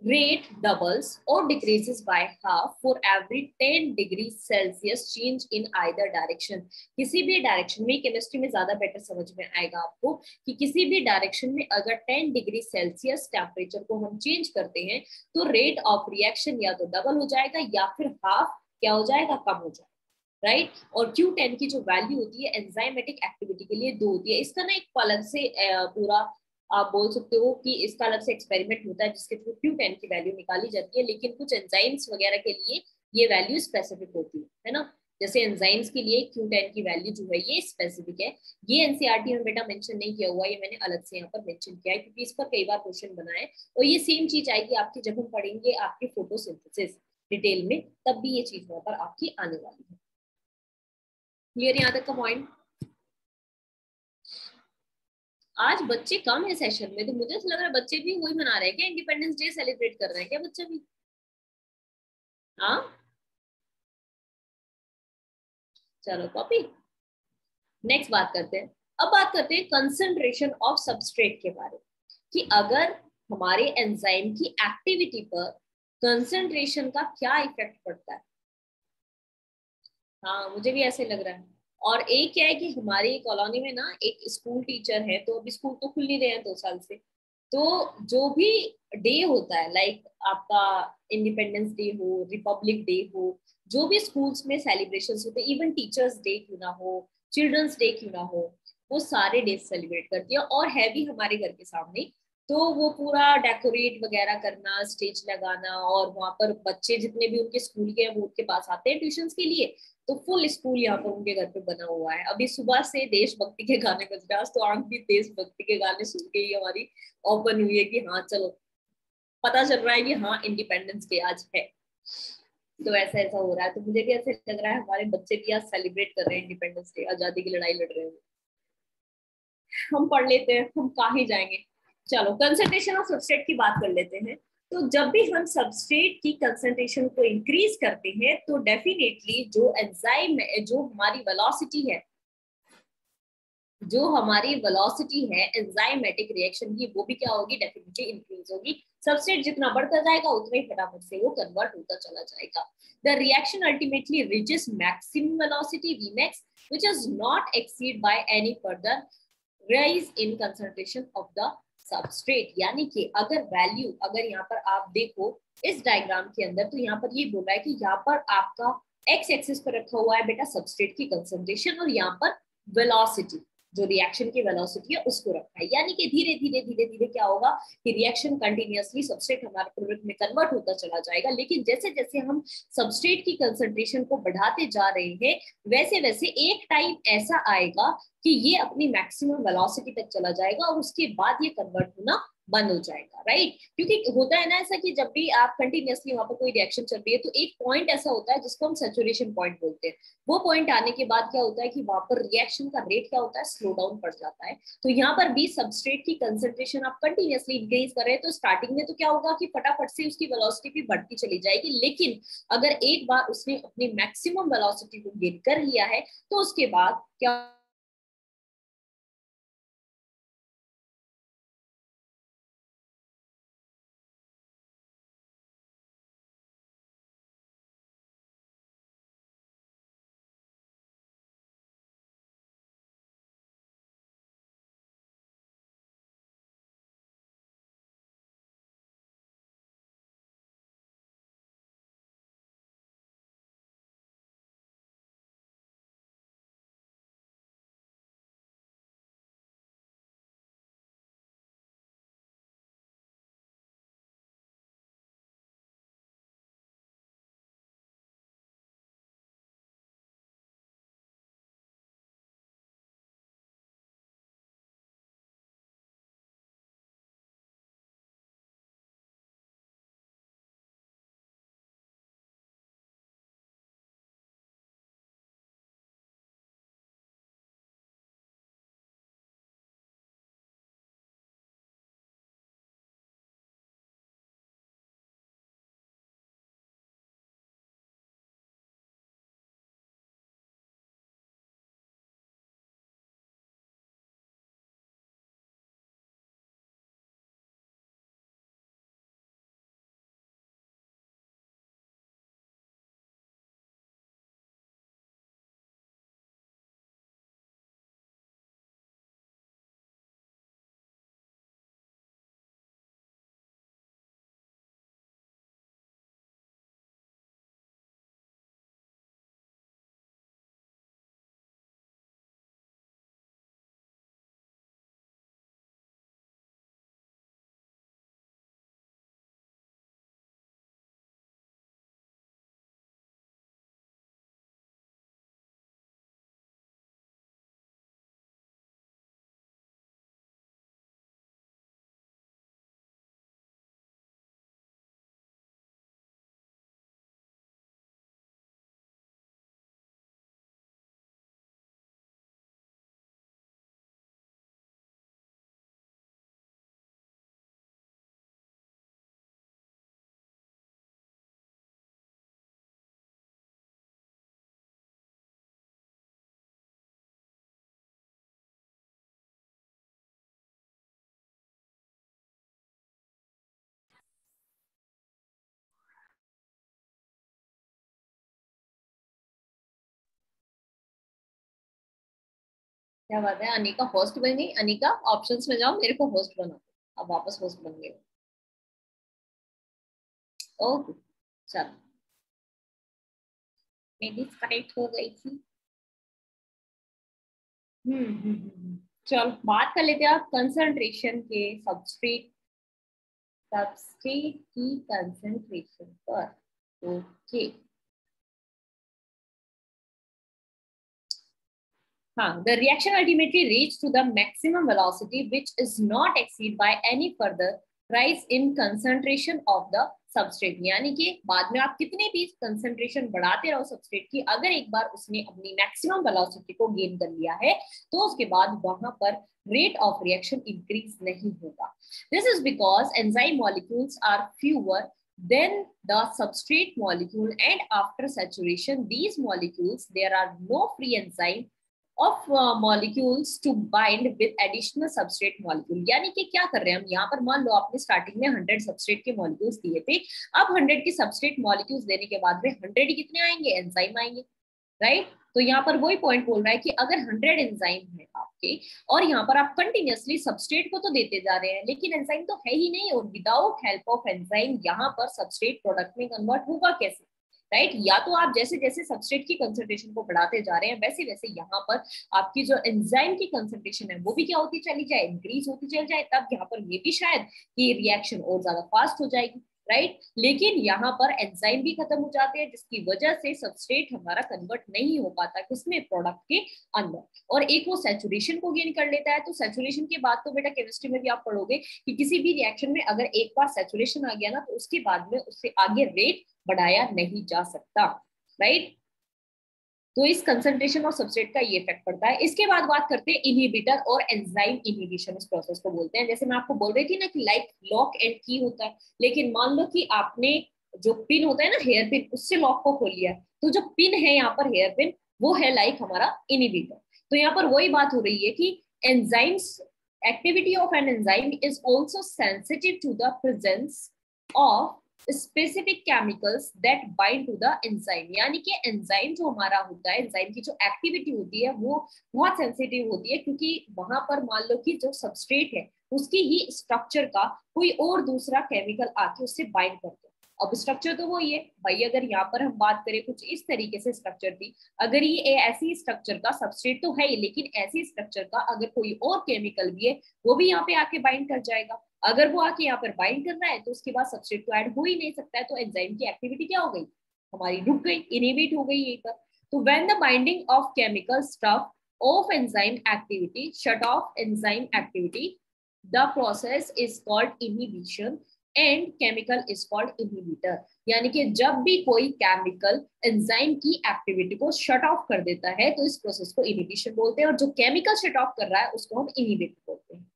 rate doubles or decreases by half for every 10 degrees Celsius change in either direction. किसी भी डायरेक्शन में, केमिस्ट्री में ज्यादा बेटर समझ में आएगा आपको कि किसी भी डायरेक्शन में अगर 10 डिग्री सेल्सियस टेम्परेचर को हम चेंज करते हैं तो रेट ऑफ रिएक्शन या तो डबल हो जाएगा या फिर हाफ क्या हो जाएगा, कम हो जाएगा। राइट और Q10 की जो वैल्यू होती है एंजाइमेटिक एक्टिविटी के लिए 2 होती है। इसका ना एक अलग से पूरा आप बोल सकते हो कि इसका अलग से एक्सपेरिमेंट होता है जिसके थ्रू Q10 की वैल्यू निकाली जाती है, लेकिन कुछ एंजाइम्स वगैरह के लिए ये वैल्यू स्पेसिफिक होती है ना। जैसे एंजाइम्स के लिए Q10 की वैल्यू जो है ये स्पेसिफिक है। ये एनसीईआरटी में बेटा मेंशन नहीं किया हुआ, ये मैंने अलग से यहाँ पर मेंशन किया है क्योंकि इस पर कई बार क्वेश्चन बनाए और ये सेम चीज आएगी आपकी जब हम पढ़ेंगे आपकी फोटोसिंथेसिस डिटेल में, तब भी ये चीज वहां पर आपकी आने वाली है। क्लियर यहाँ तक का पॉइंट। आज बच्चे कम है सेशन में तो मुझे ऐसा लग रहा है बच्चे भी वही मना रहे हैं क्या, इंडिपेंडेंस डे सेलिब्रेट कर रहे हैं क्या बच्चे भी। हाँ चलो कॉपी। नेक्स्ट बात करते हैं। अब बात करते हैं कंसंट्रेशन ऑफ सबस्ट्रेट के बारे में कि अगर हमारे एंजाइम की एक्टिविटी पर कंसंट्रेशन का क्या इफेक्ट पड़ता है। हाँ मुझे भी ऐसे लग रहा है। और एक क्या है कि हमारी कॉलोनी में ना एक स्कूल टीचर है, तो अभी स्कूल तो खुल नहीं रहे हैं 2 साल से, तो जो भी डे होता है लाइक आपका इंडिपेंडेंस डे हो, रिपब्लिक डे हो, जो भी स्कूल्स में सेलिब्रेशंस होते हैं, इवन टीचर्स डे क्यों ना हो, चिल्ड्रंस डे क्यों ना हो, वो सारे डेज सेलिब्रेट करती है और है भी हमारे घर के सामने। तो वो पूरा डेकोरेट वगैरह करना, स्टेज लगाना, और वहां पर बच्चे जितने भी उनके स्कूल के हैं वो उनके पास आते हैं ट्यूशन के लिए। तो फुल स्कूल यहाँ पर उनके घर पे बना हुआ है। अभी सुबह से देशभक्ति के गाने बज रहे हैं, आज तो आंख भी देशभक्ति के गाने सुन के ही हमारी ओपन हुई है कि हाँ चलो, पता चल रहा है कि हाँ इंडिपेंडेंस डे आज है। तो ऐसा ऐसा हो रहा है, तो मुझे भी ऐसे लग रहा है हमारे बच्चे भी आज सेलिब्रेट कर रहे हैं इंडिपेंडेंस डे, आजादी की लड़ाई लड़ रहे हैं। हम पढ़ लेते हैं, हम कहाँ ही जाएंगे। चलो कंसंट्रेशन ऑफ सबस्ट्रेट की बात कर लेते हैं। तो जब भी हम सबस्ट्रेट की कंसंट्रेशन को इंक्रीज करते हैं तो डेफिनेटली जो एंजाइम है, जो हमारी वेलोसिटी है एंजाइमेटिक रिएक्शन की, वो भी क्या होगी, डेफिनेटली इंक्रीज होगी। सबस्ट्रेट जितना बढ़ता जाएगा उतना ही फटाफट से वो कन्वर्ट होता चला जाएगा। The reaction ultimately reaches maximum velocity Vmax which is not exceed by any further rise in concentration of the substrate। यानी कि अगर यहाँ पर आप देखो इस डायग्राम के अंदर, तो यहाँ पर ये बोल रहा है कि यहाँ पर आपका एक्स एक्सिस पर रखा हुआ है बेटा सबस्ट्रेट की कंसंट्रेशन, और यहाँ पर वेलोसिटी, जो रिएक्शन की वेलोसिटी है उसको रखा है। यानी कि धीरे धीरे धीरे धीरे क्या होगा कि रिएक्शन कंटिन्यूअसली सबस्ट्रेट हमारे प्रोडक्ट में कन्वर्ट होता चला जाएगा। लेकिन जैसे जैसे हम सबस्ट्रेट की कंसंट्रेशन को बढ़ाते जा रहे हैं, वैसे वैसे एक टाइम ऐसा आएगा कि ये अपनी मैक्सिमम वेलोसिटी तक चला जाएगा और उसके बाद ये कन्वर्ट होना बंद हो जाएगा, राइट। क्योंकि होता है ना ऐसा कि जब भी आप कंटिन्यूअसली वहां पर कोई रिएक्शन चल रही है तो एक पॉइंट ऐसा होता है जिसको हम सैचुरेशन पॉइंट बोलते हैं। वो पॉइंट आने के बाद क्या होता है कि वहां पर रिएक्शन का रेट क्या होता है, स्लो डाउन पड़ जाता है। तो यहाँ पर भी सबस्ट्रेट की कंसंट्रेशन आप कंटिन्यूअसली इंक्रीज कर रहे हैं तो स्टार्टिंग में तो क्या होगा कि फटाफट से उसकी वेलोसिटी भी बढ़ती चली जाएगी। लेकिन अगर एक बार उसने अपनी मैक्सिमम वेलोसिटी को गेन कर लिया है तो उसके बाद क्या, क्या बात है, अनिका होस्ट बन गई। अनिका ऑप्शंस में जाओ, मेरे को होस्ट बना दो। अब वापस होस्ट बन गए। ओके, चलो, मैं डिस्कनेक्ट हो गई थी। चलो बात कर लेते हैं कंसंट्रेशन के सबस्ट्रेट की कंसंट्रेशन पर। ओके हाँ, the reaction ultimately reached to the maximum velocity which is not exceed by any further rise in concentration of the substrate। यानी कि बाद में आप कितने भी कंसंट्रेशन बढ़ाते रहो सबस्ट्रेट की, अगर एक बार उसने अपनी मैक्सिमम वेलोसिटी को गेन कर लिया है तो उसके बाद वहां पर रेट ऑफ रिएक्शन इंक्रीज नहीं होगा। This is because enzyme molecules are fewer than the substrate molecule, and after saturation these molecules there are no free enzyme of molecules to bind with additional substrate molecule। यानी कि क्या कर रहे हैं हम यहाँ पर, मान लो आपने स्टार्टिंग में 100 सबस्ट्रेट के मॉलिक्यूल्स दिए थे, अब 100 के सबस्ट्रेट मॉलिक्यूल्स देने के बाद में 100 कितने आएंगे, एंजाइम आएंगे, राइट। तो यहाँ पर वही पॉइंट बोल रहा है कि अगर 100 एंजाइम है आपके और यहाँ पर आप कंटिन्यूअसली सबस्ट्रेट को तो देते जा रहे हैं लेकिन एंजाइम तो है ही नहीं, और विदाउट हेल्प ऑफ एंजाइम यहाँ पर सबस्ट्रेट प्रोडक्ट में कन्वर्ट होगा कैसे, राइट। या तो आप जैसे जैसे सबस्ट्रेट की कंसंट्रेशन को बढ़ाते जा रहे हैं वैसे वैसे यहाँ पर आपकी जो एंजाइम की कंसंट्रेशन है वो भी क्या होती चली जाए, इंक्रीज होती चल जाए, तब यहाँ पर ये भी शायद कि रिएक्शन और ज्यादा फास्ट हो जाएगी, राइट। लेकिन यहाँ पर एंजाइम भी खत्म हो जाते हैं जिसकी वजह से सबस्ट्रेट हमारा कन्वर्ट नहीं हो पाता किसमें, प्रोडक्ट के अंदर, और एक वो सैचुरेशन को गेन कर लेता है। तो सैचुरेशन के बाद तो बेटा केमिस्ट्री में भी आप पढ़ोगे कि किसी भी रिएक्शन में अगर एक बार सैचुरेशन आ गया ना तो उसके बाद में उससे आगे रेट बढ़ाया नहीं जा सकता, राइट। तो इस कंसंट्रेशन और सबस्ट्रेट का ये इफेक्ट पड़ता है। इसके बाद बात करते हैं इनहिबिटर और एंजाइम इनहिबिशन, इस प्रोसेस को बोलते हैं। जैसे मैं आपको बोल रही थी ना कि लाइक लॉक एंड की होता है, लेकिन मान लो कि आपने जो पिन होता है ना हेयर पिन, उससे लॉक को खोल लिया, तो जो पिन है यहाँ पर हेयर पिन वो है लाइक हमारा इनहिबिटर। तो यहाँ पर वही बात हो रही है कि enzymes activity of an enzyme is also sensitive to the presence of specific chemicals that bind to the enzyme। यानी कि एंजाइम जो हमारा होता है, एंजाइम की जो एक्टिविटी होती है वो बहुत सेंसिटिव होती है, क्योंकि वहां पर मान लो कि जो सबस्ट्रेट है उसकी ही स्ट्रक्चर का कोई और दूसरा केमिकल आके उससे बाइंड करते हैं। अब स्ट्रक्चर तो वो ये भाई, अगर यहाँ पर हम बात करें कुछ इस तरीके से स्ट्रक्चर थी, अगर ये ऐसी स्ट्रक्चर का सबस्ट्रेट तो है ही, लेकिन ऐसी स्ट्रक्चर का अगर कोई और केमिकल भी है वो भी यहाँ पे आके बाइंड कर जाएगा। अगर वो आके यहाँ पर बाइंड कर रहा है तो उसके बाद सबस्ट्रेट तो ऐड हो ही नहीं सकता है, तो एंजाइम की एक्टिविटी क्या हो गई, हमारी रुक गई, इनहिबिट हो गई यहीं पर। तो when the binding of chemical stuff of enzyme activity shut off enzyme activity, the process is called inhibition and chemical is called inhibitor. यानी कि जब भी कोई केमिकल एंजाइम की एक्टिविटी को शट ऑफ कर देता है तो इस प्रोसेस को इनहिबिशन बोलते हैं, और जो केमिकल शट ऑफ कर रहा है उसको हम इनहिबिटर बोलते हैं।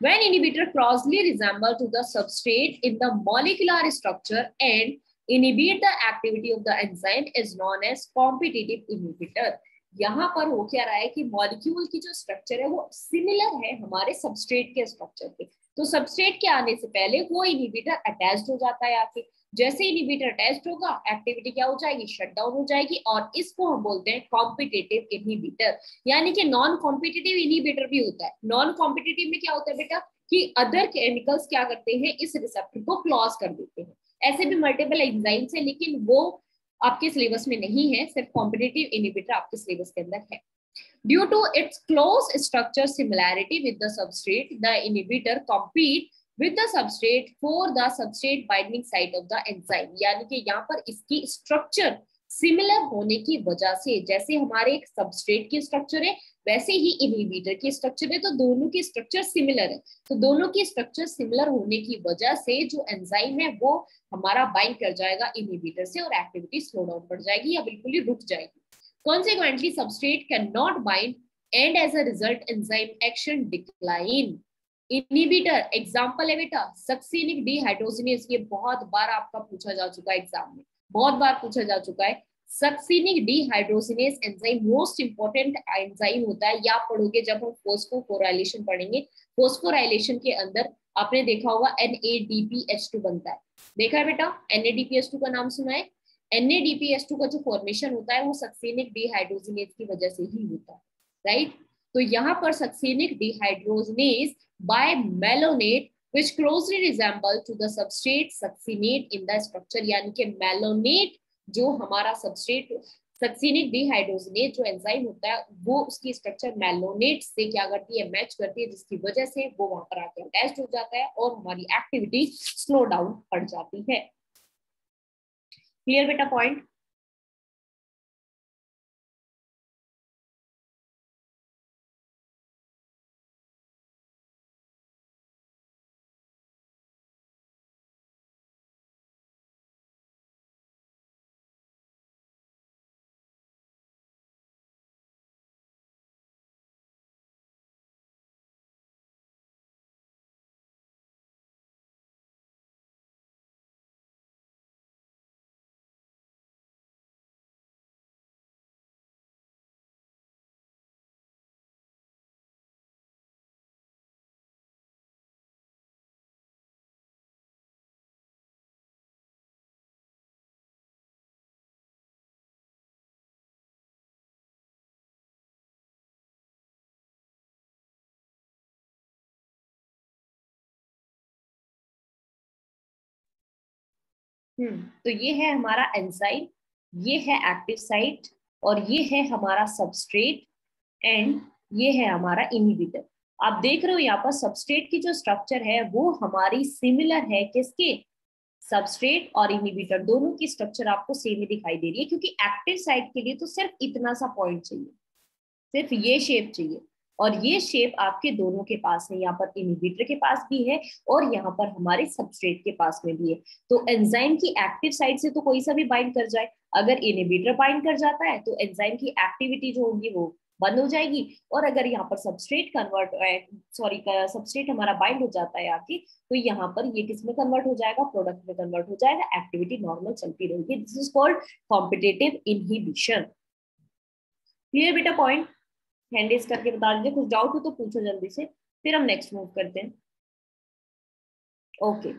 When inhibitor closely resemble to the substrate in the molecular structure and inhibit the activity of the enzyme is known as competitive inhibitor। यहाँ पर हो क्या रहा है कि मॉलिक्यूल की जो स्ट्रक्चर है वो सिमिलर है हमारे सबस्ट्रेट के स्ट्रक्चर के, तो सबस्ट्रेट के आने से पहले वो इनहिबिटर अटैच्ड हो जाता है आके। जैसे इनहिबिटर अटैच्ड होगा एक्टिविटी क्या हो जाएगी, शट डाउन हो जाएगी, और इसको हम बोलते हैं कॉम्पिटिटिव इनहिबिटर। यानी कि नॉन कॉम्पिटिटिव इनहिबिटर भी होता है। नॉन कॉम्पिटिटिव में क्या होता है बेटा कि अदर केमिकल्स क्या करते हैं, इस रिसेप्टर को क्लोज कर देते हैं। ऐसे भी मल्टीपल एंजाइम्स है लेकिन वो आपके सिलेबस में नहीं है, सिर्फ कॉम्पिटिटिव इनहिबिटर आपके सिलेबस के अंदर है। Due to its close structure similarity with the substrate, the inhibitor compete with the substrate for the substrate binding site of the enzyme। यानी कि यहाँ पर इसकी स्ट्रक्चर सिमिलर होने की वजह से, जैसे हमारे एक सबस्ट्रेट की स्ट्रक्चर है वैसे ही इनहिबिटर की स्ट्रक्चर है, तो दोनों की स्ट्रक्चर सिमिलर है। तो दोनों की स्ट्रक्चर सिमिलर होने की वजह से जो एंजाइम है वो हमारा बाइंड कर जाएगा इनहिबिटर से, और एक्टिविटी स्लो डाउन बढ़ जाएगी या बिल्कुल ही रुक जाएगी। Consequently, substrate cannot bind, and as a result, enzyme action decline। Inhibitor example है बेटा सक्सिनिक डिहाइड्रोजिनेज, ये बहुत बार आपका पूछा जा चुका है एग्जाम में, बहुत बार पूछा जा चुका है। Succinic dehydrogenase enzyme most important enzyme होता है, या पढ़ोगे जब हम फोस्फोराइलेशन पढ़ेंगे। फोस्फोराइलेशन के अंदर आपने देखा होगा NADPH2 बनता है, देखा है बेटा, NADPH2 का नाम सुना है। NADPH2 का जो फॉर्मेशन होता है वो सक्सिनिक डिहाइड्रोजिनेज की वजह से ही होता है, राइट। तो यहाँ पर succinic dehydrogenase by malonate which closely resemble to the substrate succinate in the structure। यानी कि मेलोनेट जो हमारा सबस्ट्रेट सक्सीनिक डिहाइड्रोजिनेज जो एंजाइम होता है वो उसकी स्ट्रक्चर मैलोनेट से क्या करती है, मैच करती है, जिसकी वजह से वो वहां पर आकर अटैच हो जाता है और हमारी एक्टिविटी स्लो डाउन पड़ जाती है। क्लियर बेटा पॉइंट? तो ये है हमारा एंजाइम, ये है एक्टिव साइट, और ये है हमारा सबस्ट्रेट, एंड ये है हमारा इनहिबिटर। आप देख रहे हो यहाँ पर सबस्ट्रेट की जो स्ट्रक्चर है वो हमारी सिमिलर है किसके, सबस्ट्रेट और इनहिबिटर दोनों की स्ट्रक्चर आपको सेम ही दिखाई दे रही है, क्योंकि एक्टिव साइट के लिए तो सिर्फ इतना सा पॉइंट चाहिए, सिर्फ ये शेप चाहिए, और ये शेप आपके दोनों के पास है, यहाँ पर इनहिबिटर के पास भी है और यहाँ पर हमारे सबस्ट्रेट के पास में भी है। तो एंजाइम की एक्टिव साइट से तो कोई सा भी बाइंड कर जाए, अगर इनहिबिटर बाइंड कर जाता है तो एंजाइम की एक्टिविटी जो होगी वो बंद हो जाएगी, और अगर यहाँ पर सबस्ट्रेट सबस्ट्रेट हमारा बाइंड हो जाता है आके, तो यहाँ पर ये किस में कन्वर्ट हो जाएगा, प्रोडक्ट में कन्वर्ट हो जाएगा, एक्टिविटी नॉर्मल चलती रहेगी। This is called competitive inhibition. Clear बेटा पॉइंट? हैंड रेज करके बता दीजिए, कुछ डाउट हो तो पूछो जल्दी से, फिर हम नेक्स्ट मूव करते हैं। ओके,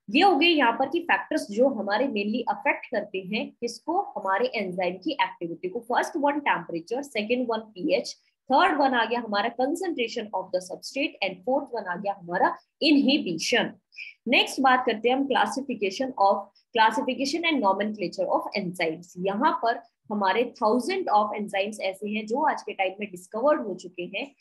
ये हो गए यहाँ पर की फैक्टर्स जो हमारे मेनली अफेक्ट करते हैं किसको, हमारे एंजाइम की एक्टिविटी को। First one temperature, second one pH, third one आ गया हमारा concentration of the substrate, and fourth one आ गया हमारा इनहिबिशन। नेक्स्ट बात करते हैं हम classification and nomenclature of enzymes. यहाँ पर हमारे 1000 ऑफ एंजाइम्स ऐसे हैं जो आज के टाइम में डिस्कवर्ड हो चुके हैं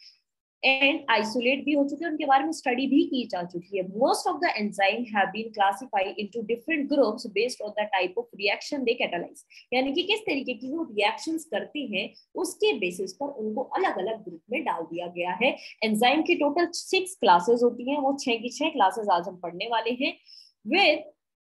एंड आइसोलेट भी हो चुके हैं, उनके बारे में स्टडी भी की जा चुकी है। Most of the enzyme have been classified into different groups based on the type of reaction they catalyse, यानी कि किस तरीके की वो रिएक्शंस करते हैं उसके बेसिस पर उनको अलग अलग ग्रुप में डाल दिया गया है। एंजाइम की टोटल 6 क्लासेस होती हैं, वो 6 की 6 क्लासेस आज हम पढ़ने वाले हैं, with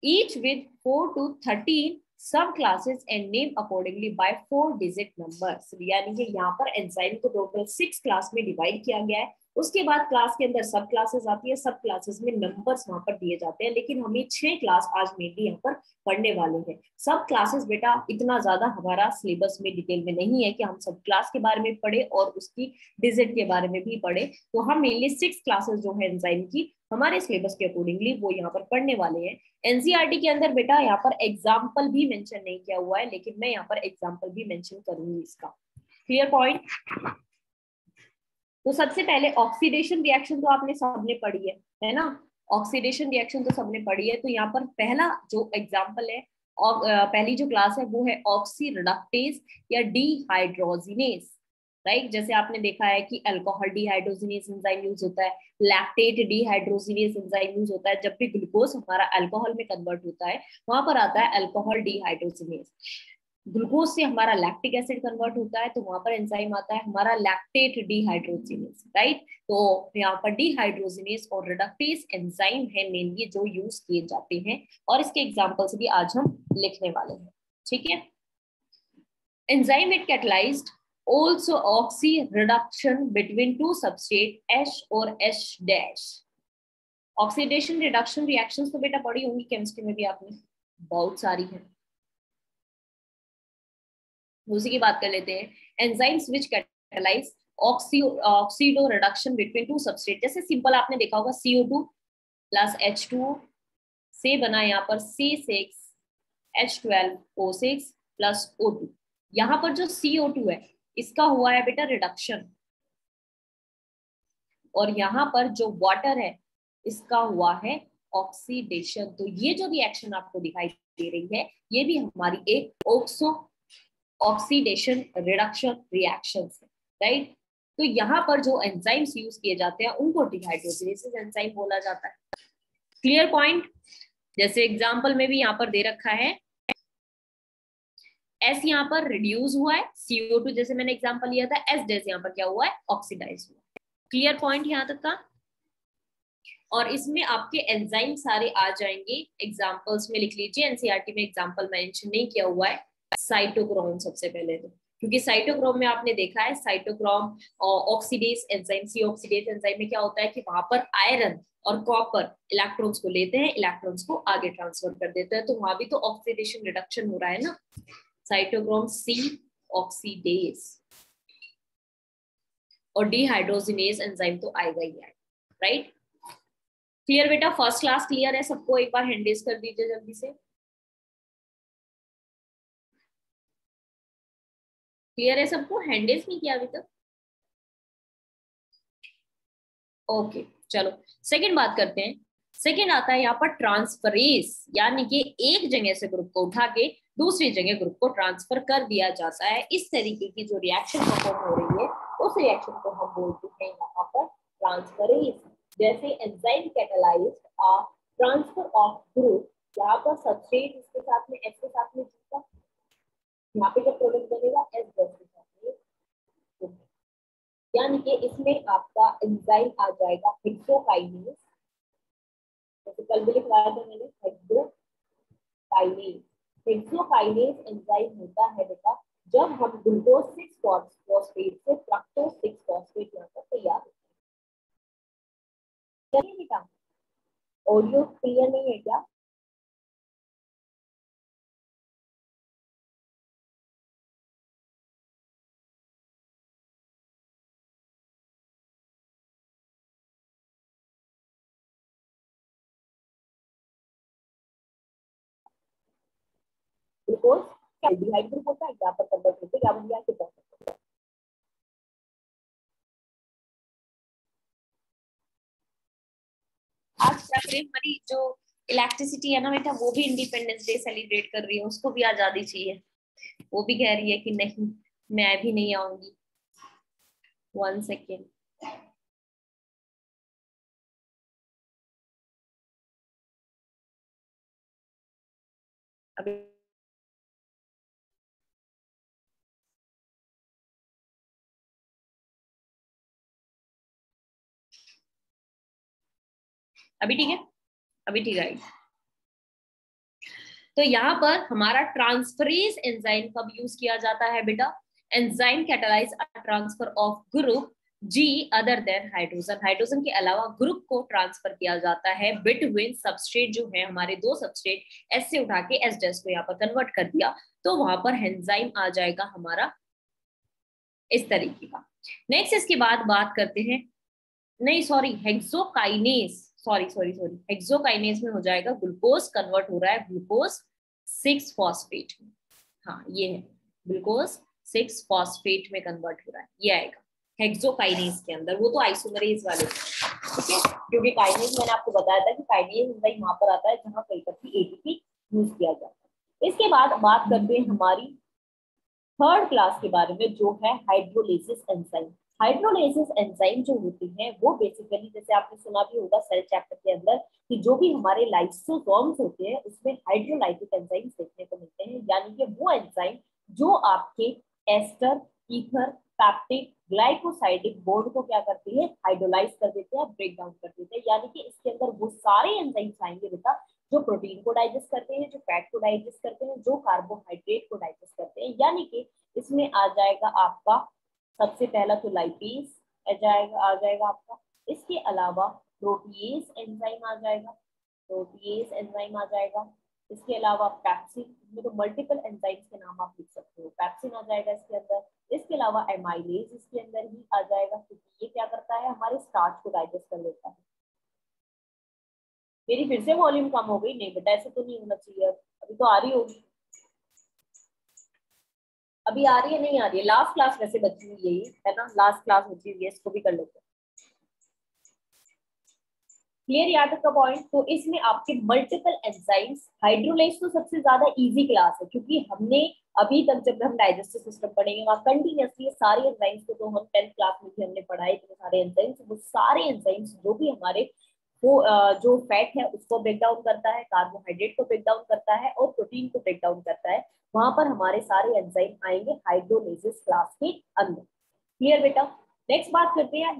each with 4 to 13 subclasses and name accordingly by 4 digit numbers. यानी कि यहाँ पर एंजाइम को टोटल 6 क्लास में डिवाइड किया गया है। उसके बाद क्लास के अंदर सब क्लासेस आती है, सब क्लासेस में नंबर्स वहां पर दिए जाते हैं, लेकिन हमें 6 क्लास आज मेनली यहाँ पर पढ़ने वाले हैं। सब क्लासेस बेटा इतना ज्यादा हमारा सिलेबस में डिटेल में नहीं है कि हम सब क्लास के बारे में पढ़े और उसकी डिजिट के बारे में भी पढ़े, तो हम मेनली 6 क्लासेस जो है एंजाइम की हमारे सिलेबस के अकॉर्डिंगली वो यहाँ पर पढ़ने वाले हैं। एनसीईआरटी के अंदर बेटा यहाँ पर एग्जाम्पल भी मेंशन नहीं किया हुआ है, लेकिन मैं यहाँ पर एग्जाम्पल भी मेंशन करूंगी इसका। Clear point? तो सबसे पहले ऑक्सीडेशन रिएक्शन तो आपने सबने पढ़ी है ना, ऑक्सीडेशन रिएक्शन तो सबने पढ़ी है। तो यहाँ पर पहला जो एग्जाम्पल है और पहली जो क्लास है वो है ऑक्सी रिडक्टेज या डिहाइड्रोजिनेज, राइट। जैसे आपने देखा है कि अल्कोहल डिहाइड्रोजिनेज एंजाइम यूज होता है, लैक्टेट डिहाइड्रोजिनेज एंजाइम यूज होता है, जब भी ग्लूकोज हमारा अल्कोहल में कन्वर्ट होता है वहां पर आता है अल्कोहल डिहाइड्रोजिनेज। ग्लूकोज से हमारा लैक्टिक एसिड कन्वर्ट होता है तो वहां पर एंजाइम आता है हमारा लैक्टेट डिहाइड्रोजिनेज, राइट। तो यहाँ पर डिहाइड्रोजिनेज और रिडक्टेज एंजाइम है मेनली जो यूज किए जाते हैं, और इसके एग्जांपल्स भी आज हम लिखने वाले हैं, ठीक है। Enzyme it catalysed also oxy reduction between two substrate H और H dash। Oxidation reduction reactions तो बेटा पढ़ी होंगी केमिस्ट्री में भी आपने, बहुत सारी है, उसी की बात कर लेते हैं। Enzymes which catalyse oxido reduction between two substrate, जैसे सिंपल आपने देखा होगा CO2 प्लस H2O से बना यहाँ पर C6H12O6 प्लस O2। यहाँ पर जो CO2 है इसका हुआ है बेटा रिडक्शन, और यहाँ पर जो वाटर है इसका हुआ है ऑक्सीडेशन। तो ये जो रिएक्शन आपको दिखाई दे रही है ये भी हमारी एक oxo oxidation reduction reactions, right. तो यहाँ पर जो एंजाइम्स यूज किए जाते हैं उनको डिहाइड्रोजिनेसिस एंजाइम बोला जाता है। Clear point. जैसे एग्जांपल में भी यहाँ पर दे रखा है, एस यहाँ पर रिड्यूस हुआ है, CO2 जैसे मैंने एग्जांपल लिया था, एस डैश यहाँ पर क्या हुआ है, ऑक्सीडाइज हुआ है। क्लियर पॉइंट यहाँ तक का। और इसमें आपके एंजाइम सारे आ जाएंगे, एग्जांपल्स में लिख लीजिए, एनसीईआरटी में एग्जांपल मेंशन नहीं किया हुआ है। साइटोक्रोम सबसे पहले तो, क्योंकि साइटोक्रोम में आपने देखा है cytochrome oxidase enzyme, c oxidase enzyme में क्या होता है कि वहां पर आयरन और कॉपर इलेक्ट्रॉन्स को लेते हैं, इलेक्ट्रॉन्स को आगे ट्रांसफर कर देते हैं, तो वहां भी तो ऑक्सीडेशन रिडक्शन हो रहा है ना। साइटोक्रोम सी ऑक्सीडेज और डिहाइड्रोजिनेज एंजाइम तो आएगा ही आएगा, राइट। क्लियर बेटा, फर्स्ट क्लास क्लियर है सबको? एक बार हैंड रेज कर दीजिए जल्दी से। क्लियर है सबको? हैंड रेज नहीं किया अभी तक? ओके चलो सेकंड बात करते हैं। सेकंड आता है यहाँ पर ट्रांसफरेज, यानी कि एक जगह से ग्रुप को उठा के दूसरी जगह ग्रुप को ट्रांसफर कर दिया जाता है। इस तरीके की जो रिएक्शन परफॉर्म हो रही है उस रिएक्शन को हम बोलते हैं यहाँ पर ट्रांसफरेज। जैसे enzyme catalysed a transfer of group, यहाँ पर सबस्ट्रेट इसके साथ में एस के साथ में जुड़ता, यहाँ पे जो प्रोडक्ट बनेगा एस के साथ में, यानी कि इसमें आपका एंजाइम आ जाएगा हेक्सोकाइनेज। जैसे कल भी लिखवाया था मैंने, हेक्सोकाइनेज। हेक्सोकाइनेज एंजाइम होता है बेटा जब हम ग्लूकोज 6 फॉस्फेट से फ्रक्टोज 6 फॉस्फेट यहाँ पर तैयार होते हैं। चलिए बेटा, ऑडियो क्लियर नहीं है क्या? ग्लूकोज एल्डिहाइड ग्रुप होता है, यहाँ पर कन्वर्ट होकर क्या बन गया, कीटोन। आज क्या करें, हमारी जो इलेक्ट्रिसिटी है ना बेटा, वो भी इंडिपेंडेंस डे सेलिब्रेट कर रही है, उसको भी आजादी चाहिए। वो भी कह रही है कि नहीं मैं भी नहीं आऊंगी। 1 सेकेंड। अभी अभी ठीक है, अभी ठीक है। तो यहाँ पर हमारा ट्रांसफरेज एंजाइम कब यूज किया जाता है बेटा? Enzyme catalyse a transfer of group G other than hydrogen, hydrogen के अलावा ग्रुप को ट्रांसफर किया जाता है बिटवीन सबस्ट्रेट जो है हमारे दो सबस्ट्रेट, एस से उठा के एस डैश को यहाँ पर कन्वर्ट कर दिया, तो वहां पर एंजाइम आ जाएगा हमारा इस तरीके का। नेक्स्ट इसके बाद बात करते हैं, नहीं sorry, hexokinase, sorry sorry sorry, hexokinase में हो जाएगा ग्लूकोज कन्वर्ट हो रहा है ग्लूकोज 6 फॉस्फेट में। हाँ ये है, ग्लूकोज 6 फॉस्फेट में कन्वर्ट हो रहा है, ये आएगा हेक्सोकाइनेज के अंदर। वो तो आइसोमरेज वाले, ठीक है, क्योंकि काइनेज मैंने आपको बताया था कि काइनेज एंजाइम वहां पर आता है जहां कई की एटीपी यूज किया जाता है। इसके बाद बात करते हैं हमारी थर्ड क्लास के बारे में, जो है हाइड्रोलिसिस एंजाइम। हाइड्रोलिसिस एंजाइम जो होती हैं वो बेसिकली, जैसे आपने सुना भी होगा सेल चैप्टर के अंदर, कि जो भी हमारे लाइसोसोम्स होते हैं उसमें हाइड्रोलाइटिक एंजाइम्स देखने को मिलते हैं, यानी कि वो एंजाइम जो आपके ester, ether, peptic, glycosidic bond को क्या करती है, हाइड्रोलाइज कर देते हैं, ब्रेक डाउन कर देते हैं। यानी कि इसके अंदर वो सारे एंजाइम्स आएंगे बेटा जो प्रोटीन को डाइजेस्ट करते हैं, जो फैट को डाइजेस्ट करते हैं, जो कार्बोहाइड्रेट को डाइजेस्ट करते हैं। यानी कि इसमें आ जाएगा आपका सबसे पहला तो लाइपेज आ जाएगा आपका, इसके अलावा प्रोटीएज एंजाइम आ जाएगा, प्रोटीएज एंजाइम आ जाएगा, इसके अलावा पैप्सिन, इसमें तो मल्टीपल एंजाइम्स के नाम आप लिख सकते हो, पैप्सिन आ जाएगा इसके अंदर, इसके अलावा एमाइलेज इसके अंदर ही आ जाएगा, क्योंकि ये क्या करता है, हमारे स्टार्च को डाइजेस्ट कर लेता है। मेरी फिर से वॉल्यूम कम हो गई? नहीं बेटा ऐसे तो नहीं होना चाहिए, अभी तो आ रही होगी, अभी आ रही है नहीं आ रही है? लास्ट क्लास वैसे बची हुई यही है ना, लास्ट क्लास बची हुई है, इसको भी कर लेते हैं। क्लियर याद का पॉइंट? तो इसमें आपके मल्टीपल एंजाइम्स, हाइड्रोलाइज तो सबसे ज्यादा इजी क्लास है क्योंकि हमने अभी तक जब हम डाइजेस्टिव सिस्टम पढ़ेंगे वहाँ कंटिन्यूसली सारे एंजाइम्स को, तो हम 10th क्लास में भी हमने पढ़ा है इतने सारे एंजाइम्स, वो सारे एंजाइम्स जो भी हमारे वो जो फैट है उसको ब्रेक डाउन करता है, कार्बोहाइड्रेट को ब्रेक डाउन करता है और प्रोटीन को ब्रेक डाउन करता है, वहां पर हमारे सारे एंजाइम आएंगे हाइड्रोलाइसिस क्लास के अंदर। क्लियर बेटा। नेक्स्ट बात करते हैं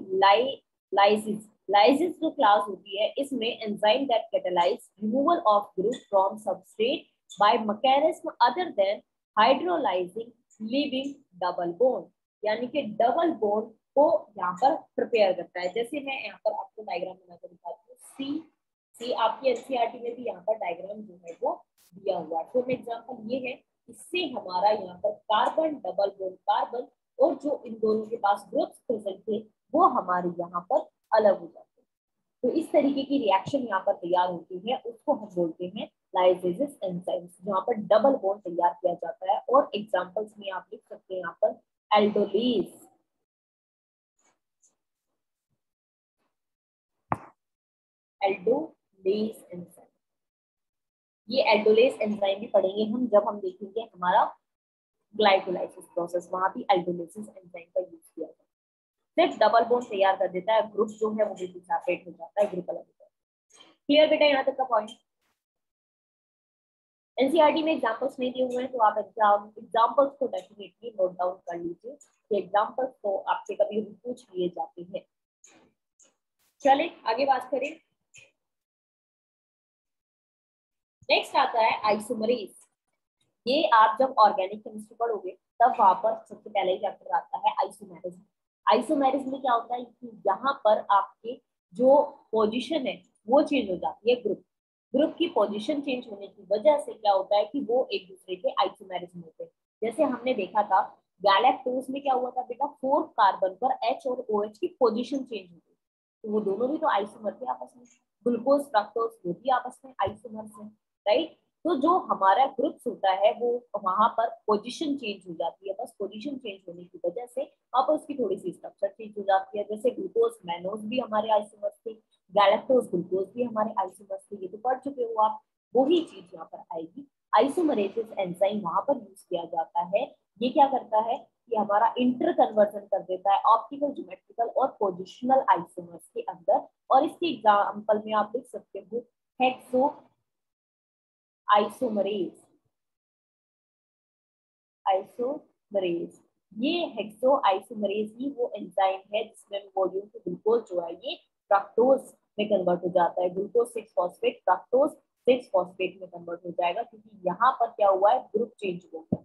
लाइसिस। लाइसिस जो क्लास होती है इसमें enzyme that catalyse removal of group from substrate by mechanism other than hydrolysing living double bond, यानी कि डबल बॉन्ड को यहाँ पर प्रिपेयर करता है। जैसे मैं यहाँ पर आपको डायग्राम बनाकर दिखाती हूँ, सी आपकी एनसीईआरटी में भी यहाँ पर डायग्राम जो है वो दिया हुआ है। तो एग्जाम्पल ये है, इससे हमारा यहाँ पर कार्बन डबल बॉन्ड कार्बन और जो इन दोनों के पास ग्रुप्स प्रेजेंट थे वो हमारे यहाँ पर अलग हो जाते हैं। तो इस तरीके की रिएक्शन यहाँ पर तैयार होती है, उसको हम बोलते हैं लाइसेसिस एंजाइम्स, जहाँ पर डबल बॉन्ड तैयार किया जाता है। और एग्जांपल्स में आप लिख सकते हैं यहाँ पर एल्डोलेज, एल्डोलेज एंजाइम। ये एल्डोलेज एंजाइम भी पढ़ेंगे हम जब हम देखेंगे हमारा ग्लाइकोलाइसिस प्रोसेस, वहां भी एल्डोलेसिस एंजाइम का यूज किया जाता है। सिर्फ डबल बॉन्ड तैयार कर देता है, ग्रुप जो है वो भी सेपरेट हो जाता है, ग्रुप अलग हो जाता है। क्लियर बेटा यहाँ तक का पॉइंट। एनसीईआरटी में एग्जांपल्स नहीं दिए हुए हैं, तो आप एग्जांपल्स को डेफिनेटली नोट डाउन कर लीजिए कि एग्जांपल्स को आपसे कभी पूछ लिए जाते हैं। चले आगे बात करें। नेक्स्ट आता है आइसोमरेज। ये आप जब ऑर्गेनिक केमिस्ट्री पढ़ोगे तब वहां पर सबसे पहले ही चैप्टर आता है आइसोमेरिज्म। आइसोमेरिज्म में क्या होता है कि यहाँ पर आपके जो पोजीशन है वो चेंज हो जाती है, ग्रुप की पोजीशन चेंज होने की वजह से क्या होता है कि वो एक दूसरे के आइसोमेरिज्म होते हैं। जैसे हमने देखा था गैलेक्टोज में क्या हुआ था बेटा, 4 कार्बन पर H और OH की पोजीशन चेंज हो गई, तो वो दोनों भी तो आइसोमर थे आपस में। ग्लूकोज फ्रक्टोज वो भी आपस में आइसोमर है, राइट। तो जो हमारा ग्रुप्स होता है वो वहां पर पोजीशन चेंज हो जाती है, बस पोजीशन चेंज होने की वजह से वहां पर उसकी थोड़ी सी स्ट्रक्चर चेंज हो जाती है। जैसे ग्लूकोज मैनोज भी हमारे आइसोमर्स थे, गैलेक्टोज ग्लूकोज भी हमारे आइसोमर्स थे, ये तो पढ़ चुके हो आप। वही चीज यहाँ पर आएगी। आइसोमरेसिस एंजाइम वहां पर यूज किया जाता है। ये क्या करता है कि हमारा इंटर कन्वर्जन कर देता है ऑप्टिकल, ज्योमेट्रिकल और पोजिशनल आइसोमर्स के अंदर। और इसके एग्जाम्पल में आप लिख सकते हो हेक्सो आइसोमरेज, आइसोमरेज। ये हेक्सो आइसोमरेज ही वो एंजाइम है जिसमें वॉल्यूम टू ग्लूकोज जो है ये फ्रक्टोज में कन्वर्ट हो जाता है। ग्लूकोज 6 फॉस्फेट फ्रक्टोज 6 फॉस्फेट में कन्वर्ट हो जाएगा, क्योंकि यहाँ पर क्या हुआ है, ग्रुप चेंज हो गया,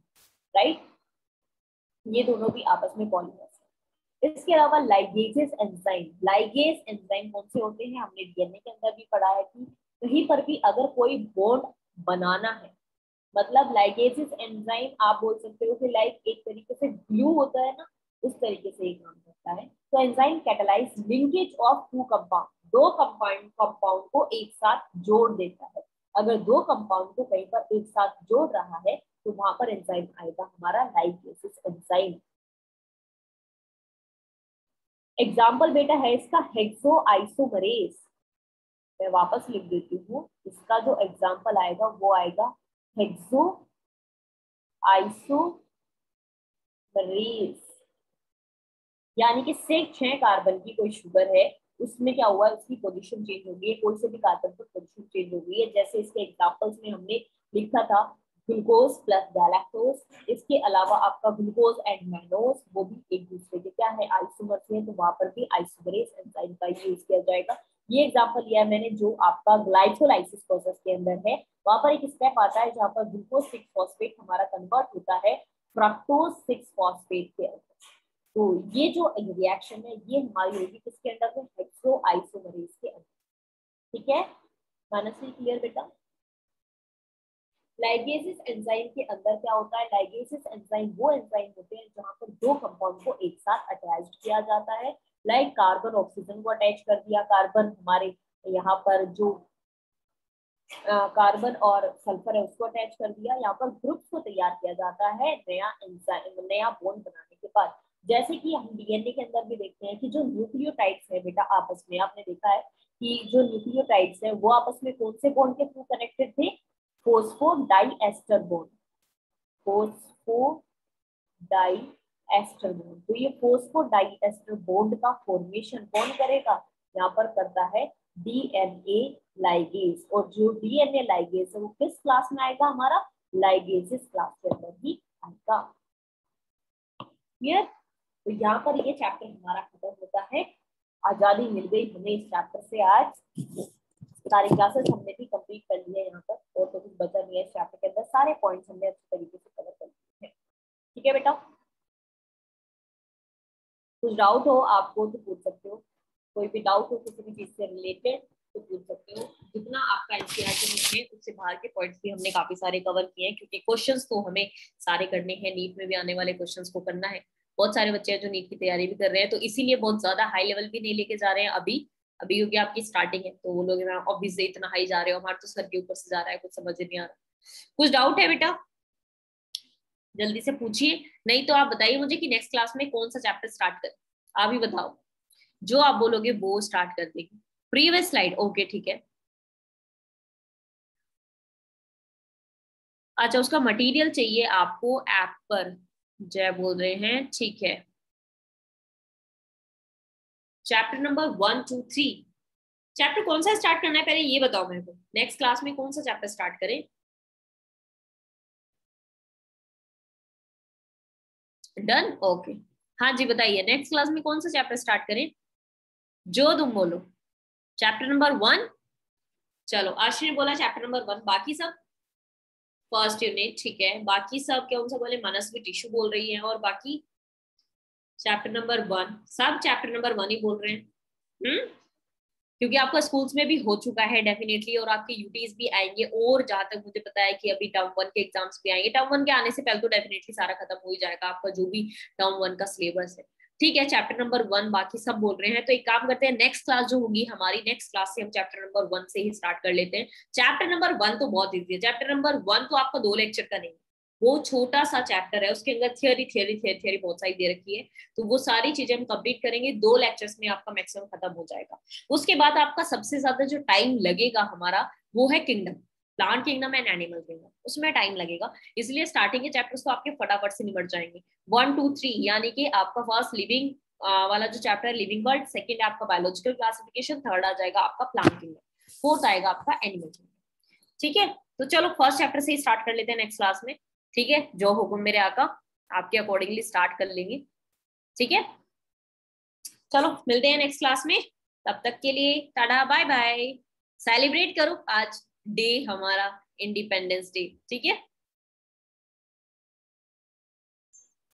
राइट। ये दोनों भी आपस में पॉलीमर्स है। इसके अलावा लाइगेजेस एंजाइम, लाइगेज एंजाइम कौन से होते हैं, हमने डीएनए के अंदर भी पढ़ा है कि कहीं पर भी अगर कोई बॉन्ड बनाना है, मतलब लाइगेजेस एंजाइम आप बोल सकते हो कि लाइक एक तरीके से ग्लू होता है ना, उस तरीके से ये काम करता है। तो enzyme catalyse linkage of 2 compound, 2 compound को एक साथ जोड़ देता है। अगर 2 कंपाउंड को कहीं पर एक साथ जोड़ रहा है तो वहां पर एंजाइम आएगा हमारा लाइगेजेस एंजाइम। एग्जाम्पल बेटा है इसका हेक्सो आइसोमरेज। मैं वापस लिख देती हूँ, इसका जो एग्जाम्पल आएगा वो आएगा हेक्सो आइसोमरेज, यानी कि से 6 कार्बन की कोई शुगर है, उसमें क्या हुआ, उसकी पोजीशन चेंज हो गई है, कोई से भी कार्बन पर पोजीशन चेंज हो गई है। जैसे इसके एग्जांपल्स में हमने लिखा था ग्लूकोज प्लस गैलेक्टोज। इसके अलावा आपका ग्लूकोज एंड मैनोज वो भी एक दूसरे के क्या है, आइसोमर्स है, तो वहां पर भी आइसोमरेज एंजाइम का यूज किया जाएगा। ये एग्जांपल लिया है मैंने जो आपका ग्लाइकोलाइसिस प्रोसेस के अंदर है। वहां पर एक स्टेप आता है जहां पर ग्लूकोज 6 फॉस्फेट हमारा कन्वर्ट होता है फ्रक्टोज 6 फॉस्फेट के अंदर। तो ये जो रिएक्शन है ये हमारी होगी किसके अंदर में, हेक्सो आइसोमरेज के अंदर। ठीक है, मानसी क्लियर बेटा। लाइगेसिस एंजाइम के अंदर क्या होता है, लाइगेसिस एंजाइम वो एंजाइम होते हैं जहां पर 2 कंपाउंड को एक साथ अटैच किया जाता है। लाइक कार्बन ऑक्सीजन को अटैच कर दिया, कार्बन हमारे यहाँ पर जो कार्बन और सल्फर है उसको अटैच कर दिया। यहाँ पर ग्रुप्स को तैयार किया जाता है नया एंजाइम, नया बॉन्ड बनाने के बाद। जैसे कि हम डीएनए के अंदर भी देखते हैं कि जो न्यूक्लियोटाइड्स है बेटा आपस में, आपने देखा है कि जो न्यूक्लियोटाइड्स है वो आपस में कौन से बॉन्ड के थ्रू कनेक्टेड थे, फोस्फोडाइएस्टर बॉन्ड, फोस्फोडाइएस्टर बॉन्ड। तो ये फोस्फोडाइएस्टर बॉन्ड का फॉर्मेशन कौन करेगा, यहाँ पर करता है डीएनए लाइगेज। और जो डीएनए लाइगेज है वो किस क्लास में आएगा, हमारा लाइगेजेस क्लास के अंदर ही आएगा। क्लियर। तो यहाँ पर ये चैप्टर हमारा खत्म होता है। आजादी मिल गई हमें इस चैप्टर से। आज सारी क्लासेस हमने भी कंप्लीट कर ली है यहाँ पर, और तो कुछ बचा नहीं है इस चैप्टर के अंदर। सारे पॉइंट्स हमने अच्छे तरीके से कवर कर लिए हैं। ठीक है बेटा, कुछ डाउट हो आपको तो पूछ सकते हो। कोई भी डाउट हो किसी भी चीज से रिलेटेड तो पूछ सकते हो। जितना आपका एनसीईआरटी में है उससे बाहर के पॉइंट्स भी हमने काफी सारे कवर किए हैं, क्योंकि क्वेश्चंस तो हमें सारे करने हैं। नीट में भी आने वाले क्वेश्चंस को करना है। बहुत सारे बच्चे हैं जो नीट की तैयारी भी कर रहे हैं, तो इसीलिए बहुत ज्यादा हाई लेवल भी नहीं लेके जा रहे हैं अभी। अभी क्योंकि आपकी स्टार्टिंग है तो वो लोग ऑब्वियसली इतना हाई जा रहे हो, हमारे तो सर के ऊपर से जा रहा है, कुछ समझ नहीं आ रहा। कुछ डाउट है बेटा, जल्दी से पूछिए, नहीं तो आप बताइए मुझे कि नेक्स्ट क्लास में कौन सा चैप्टर स्टार्ट करें। आप ही बताओ, जो आप बोलोगे वो स्टार्ट कर देंगे। प्रीवियस स्लाइड, ओके ठीक है। अच्छा, उसका मटेरियल चाहिए आपको ऐप पर, जय बोल रहे हैं, ठीक है। चैप्टर नंबर 1, 2, 3, चैप्टर कौन सा स्टार्ट करना है पहले ये बताओ मेरे को। नेक्स्ट क्लास में कौन सा चैप्टर स्टार्ट करें। Done, okay. हाँ जी बताइए, नेक्स्ट क्लास में कौन सा चैप्टर स्टार्ट करें, जो तुम बोलो। चैप्टर नंबर 1, चलो आशी ने बोला चैप्टर नंबर 1। बाकी सब फर्स्ट यूनिट, ठीक है। बाकी सब कौन सा बोले, मनस्वी टिश्यू बोल रही है, और बाकी चैप्टर नंबर 1, सब चैप्टर नंबर 1 ही बोल रहे हैं। क्योंकि आपका स्कूल्स में भी हो चुका है डेफिनेटली, और आपके यूटीज भी आएंगे, और जहां तक मुझे पता है कि अभी टर्म 1 के एग्जाम्स भी आएंगे। टर्म 1 के आने से पहले तो डेफिनेटली सारा खत्म हो ही जाएगा आपका जो भी टर्म 1 का सिलेबस है। ठीक है, चैप्टर नंबर 1 बाकी सब बोल रहे हैं, तो एक काम करते हैं, नेक्स्ट क्लास जो होगी हमारी, नेक्स्ट क्लास से हम चैप्टर नंबर 1 से ही स्टार्ट कर लेते हैं। चैप्टर नंबर 1 तो बहुत ईजी है। चैप्टर नंबर 1 तो आपका 2 लेक्चर का नहीं, वो छोटा सा चैप्टर है, उसके अंदर थियरी थियरी थियरी थियरी बहुत सारी दे रखी है, तो वो सारी चीजें हम कंप्लीट करेंगे 2 लेक्चर्स में, आपका मैक्सिमम खत्म हो जाएगा। उसके बाद आपका सबसे ज्यादा जो टाइम लगेगा हमारा, वो है kingdom, plant kingdom and animal kingdom, उसमें टाइम लगेगा। इसलिए स्टार्टिंग के चैप्टर्स तो आपके फटाफट से निपट जाएंगे। 1, 2, 3 यानी कि आपका फर्स्ट लिविंग वाला जो चैप्टर है लिविंग वर्ल्ड, सेकंड है आपका बायोलॉजिकल क्लासिफिकेशन, थर्ड आ जाएगा आपका प्लांट किंगडम, फोर्थ आएगा आपका एनिमल किंगडम। ठीक है, तो चलो फर्स्ट चैप्टर से ही स्टार्ट कर लेते हैं नेक्स्ट क्लास में। ठीक है, जो हुक्म मेरे आका, आपके अकॉर्डिंगली स्टार्ट कर लेंगे। ठीक है, चलो मिलते हैं नेक्स्ट क्लास में। तब तक के लिए टाटा बाय बाय। सेलिब्रेट करो आज डे हमारा इंडिपेंडेंस डे, ठीक है।